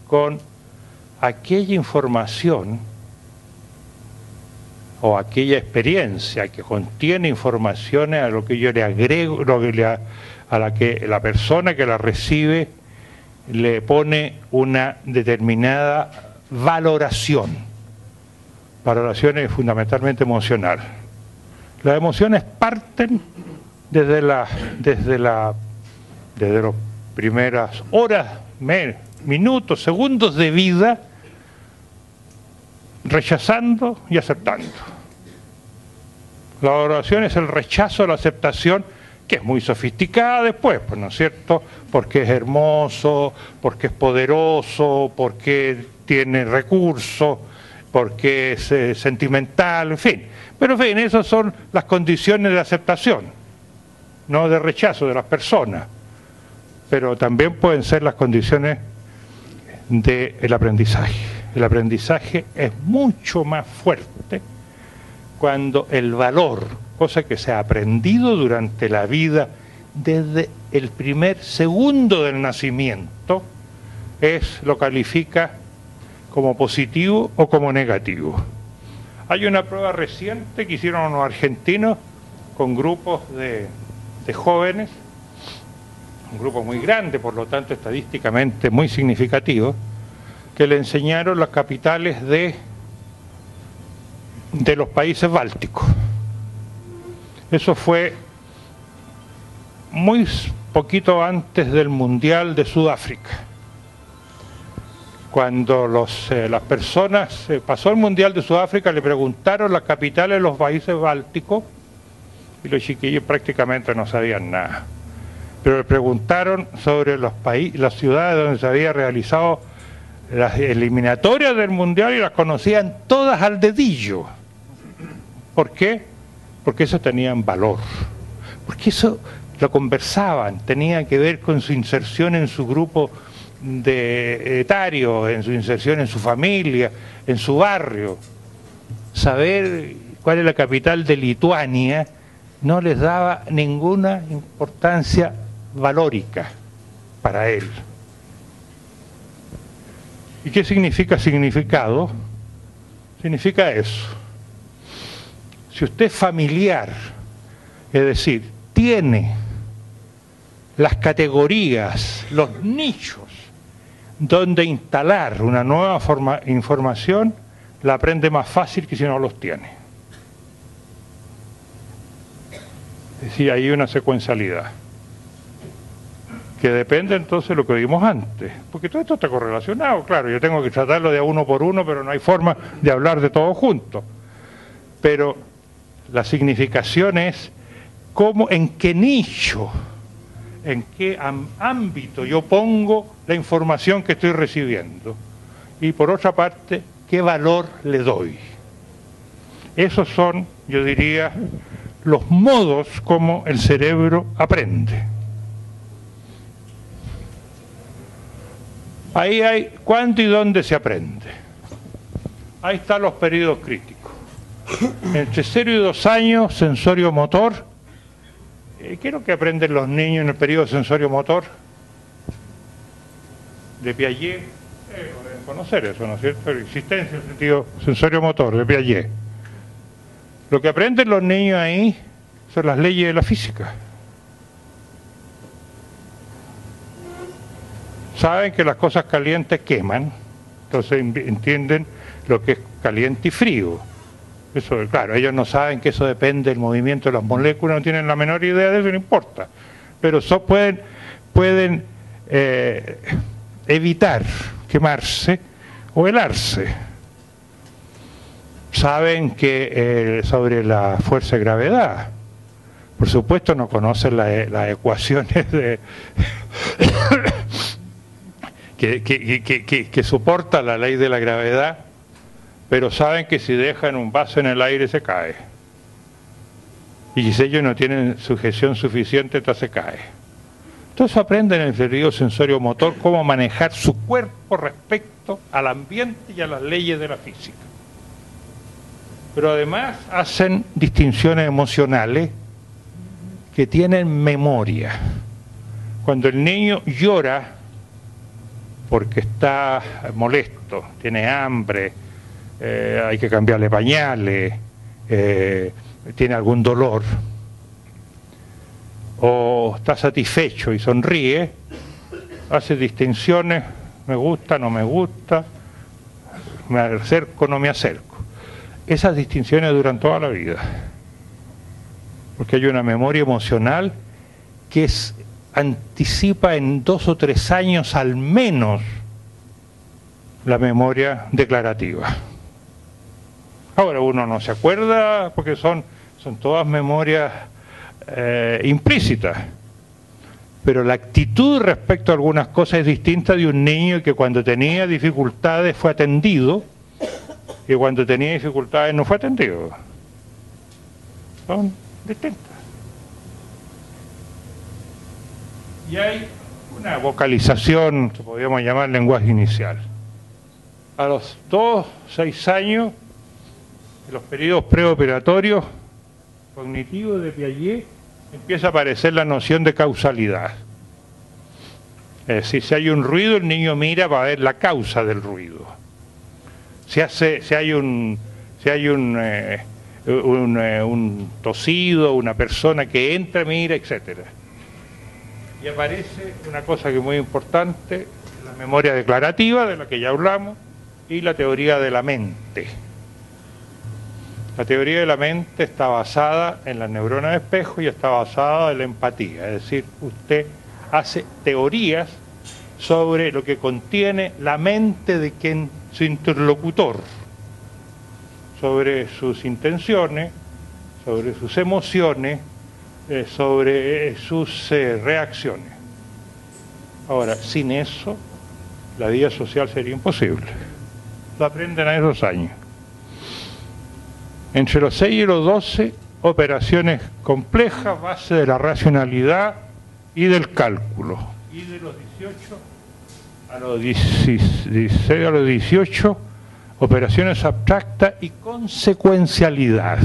con aquella información o aquella experiencia que contiene informaciones a lo que yo le agrego, a la que la persona que la recibe le pone una determinada valoración. Valoración es fundamentalmente emocional. Las emociones parten desde las primeras horas, minutos, segundos de vida, rechazando y aceptando. La valoración es el rechazo, la aceptación, que es muy sofisticada después, pues, ¿no es cierto? Porque es hermoso, porque es poderoso, porque tiene recursos, porque es sentimental, en fin. Pero en fin, esas son las condiciones de aceptación, no de rechazo de las personas. Pero también pueden ser las condiciones del aprendizaje. El aprendizaje es mucho más fuerte cuando el valor, cosa que se ha aprendido durante la vida desde el primer segundo del nacimiento, lo califica como positivo o como negativo. Hay una prueba reciente que hicieron unos argentinos con grupos de jóvenes, un grupo muy grande, por lo tanto estadísticamente muy significativo, que le enseñaron las capitales de los países bálticos. Eso fue muy poquito antes del Mundial de Sudáfrica. Cuando las personas, pasó el Mundial de Sudáfrica, le preguntaron las capitales de los países bálticos y los chiquillos prácticamente no sabían nada. Pero le preguntaron sobre las ciudades donde se había realizado las eliminatorias del Mundial y las conocían todas al dedillo. ¿Por qué? Porque eso tenían valor. Porque eso lo conversaban, tenía que ver con su inserción en su grupo etario, en su inserción en su familia, en su barrio. Saber cuál es la capital de Lituania no les daba ninguna importancia valórica para él. ¿Y qué significa significado? Significa eso. Si usted es familiar, es decir, tiene las categorías, los nichos donde instalar una nueva información, la aprende más fácil que si no los tiene. Es decir, hay una secuencialidad que depende entonces de lo que vimos antes, porque todo esto está correlacionado, claro, yo tengo que tratarlo de a uno por uno, pero no hay forma de hablar de todo junto. Pero la significación es en qué nicho, en qué ámbito yo pongo la información que estoy recibiendo. Y por otra parte, qué valor le doy. Esos son, yo diría, los modos como el cerebro aprende. Ahí hay cuánto y dónde se aprende. Ahí están los periodos críticos. Entre 0 y 2 años, sensorio motor. ¿Qué es lo que aprenden los niños en el periodo sensorio motor? De Piaget, deben conocer eso, ¿no es cierto? La existencia del sentido sensorio motor, de Piaget. Lo que aprenden los niños ahí son las leyes de la física. Saben que las cosas calientes queman, entonces entienden lo que es caliente y frío. Eso, claro, ellos no saben que eso depende del movimiento de las moléculas, no tienen la menor idea de eso, no importa. Pero pueden evitar quemarse o helarse. Saben que sobre la fuerza de gravedad, por supuesto no conocen las ecuaciones que soporta la ley de la gravedad, pero saben que si dejan un vaso en el aire se cae. y si ellos no tienen sujeción suficiente, entonces cae. Entonces aprenden en el sentido sensorio motor cómo manejar su cuerpo respecto al ambiente y a las leyes de la física. Pero además hacen distinciones emocionales que tienen memoria. Cuando el niño llora porque está molesto, tiene hambre, hay que cambiarle pañales, tiene algún dolor, o está satisfecho y sonríe, hace distinciones, me gusta, no me gusta, me acerco, no me acerco. Esas distinciones duran toda la vida, porque hay una memoria emocional que anticipa en 2 o 3 años al menos la memoria declarativa. Ahora uno no se acuerda porque son todas memorias implícitas, pero la actitud respecto a algunas cosas es distinta de un niño que cuando tenía dificultades fue atendido y cuando tenía dificultades no fue atendido. Son distintas. Y hay una vocalización que podríamos llamar lenguaje inicial. A los 2, 6 años, en los periodos preoperatorios cognitivos de Piaget, empieza a aparecer la noción de causalidad. Es decir, si hay un ruido, el niño mira para ver la causa del ruido. Si hay un tosido, una persona que entra, mira, etcétera. Y aparece una cosa que es muy importante, la memoria declarativa, de la que ya hablamos, y la teoría de la mente. La teoría de la mente está basada en las neuronas de espejo y está basada en la empatía, es decir, usted hace teorías sobre lo que contiene la mente de quien su interlocutor, sobre sus intenciones, sobre sus emociones, sobre sus reacciones. Ahora, sin eso, la vida social sería imposible. Lo aprenden a esos años. Entre los 6 y los 12, operaciones complejas, base de la racionalidad y del cálculo. Y de los 18 a los 16 a los 18, operaciones abstractas y consecuencialidad.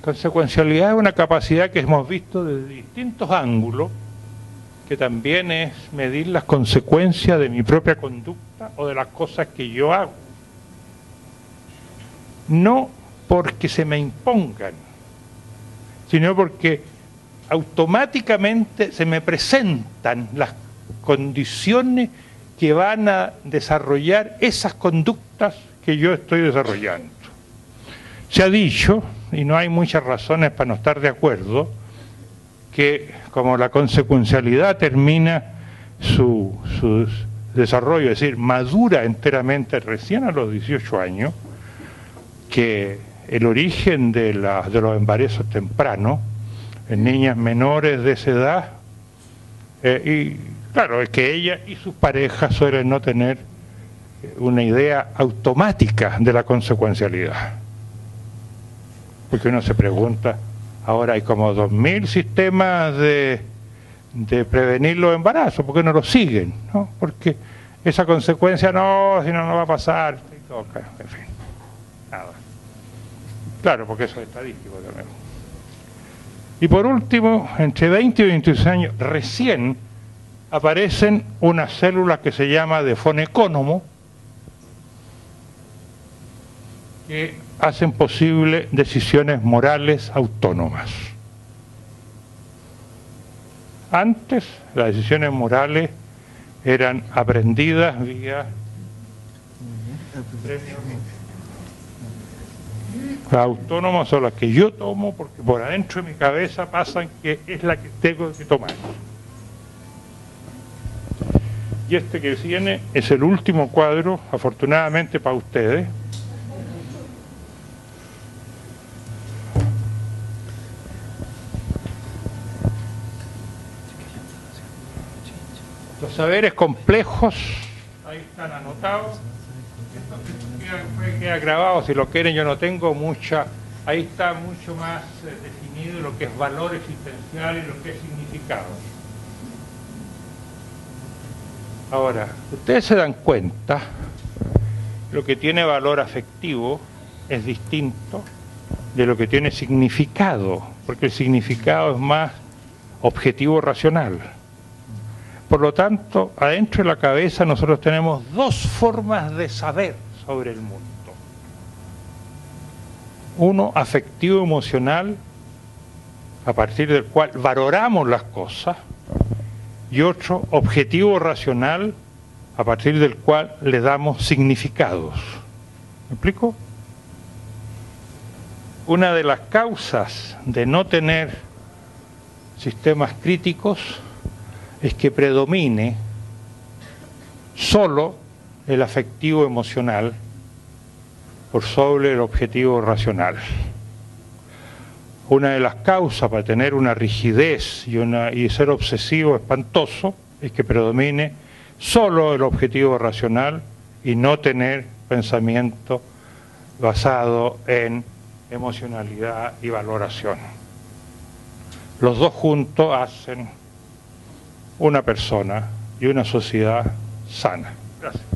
Consecuencialidad es una capacidad que hemos visto desde distintos ángulos, que también es medir las consecuencias de mi propia conducta o de las cosas que yo hago. No porque se me impongan, sino porque automáticamente se me presentan las condiciones que van a desarrollar esas conductas que yo estoy desarrollando. Se ha dicho, y no hay muchas razones para no estar de acuerdo, que como la consecuencialidad termina su desarrollo, es decir, madura enteramente recién a los 18 años, que el origen de los embarazos tempranos en niñas menores de esa edad, y claro, es que ella y sus parejas suelen no tener una idea automática de la consecuencialidad. Porque uno se pregunta, ahora hay como 2000 sistemas de prevenir los embarazos, ¿por qué no los siguen? ¿No? Porque esa consecuencia no, si no, no va a pasar, y todo, en fin, nada. Claro, porque eso es estadístico también. Y por último, entre 20 y 26 años, recién aparecen unas células que se llama de fonecónomo, que hacen posible decisiones morales autónomas. Antes, las decisiones morales eran aprendidas vía las autónomas son las que yo tomo porque por adentro de mi cabeza pasan que es la que tengo que tomar. Y este que viene es el último cuadro, afortunadamente para ustedes. Los saberes complejos, ahí están anotados. Esto queda grabado, si lo quieren. Yo no tengo mucha Ahí está mucho más definido lo que es valor existencial y lo que es significado. Ahora, ustedes se dan cuenta, lo que tiene valor afectivo es distinto de lo que tiene significado, porque el significado es más objetivo racional. Por lo tanto, adentro de la cabeza nosotros tenemos dos formas de saber sobre el mundo. Uno afectivo emocional, a partir del cual valoramos las cosas, y otro objetivo racional, a partir del cual le damos significados. ¿Me explico? Una de las causas de no tener sistemas críticos es que predomine solo el afectivo emocional por sobre el objetivo racional. Una de las causas para tener una rigidez y ser obsesivo espantoso es que predomine solo el objetivo racional y no tener pensamiento basado en emocionalidad y valoración. Los dos juntos hacen una persona y una sociedad sana. Gracias.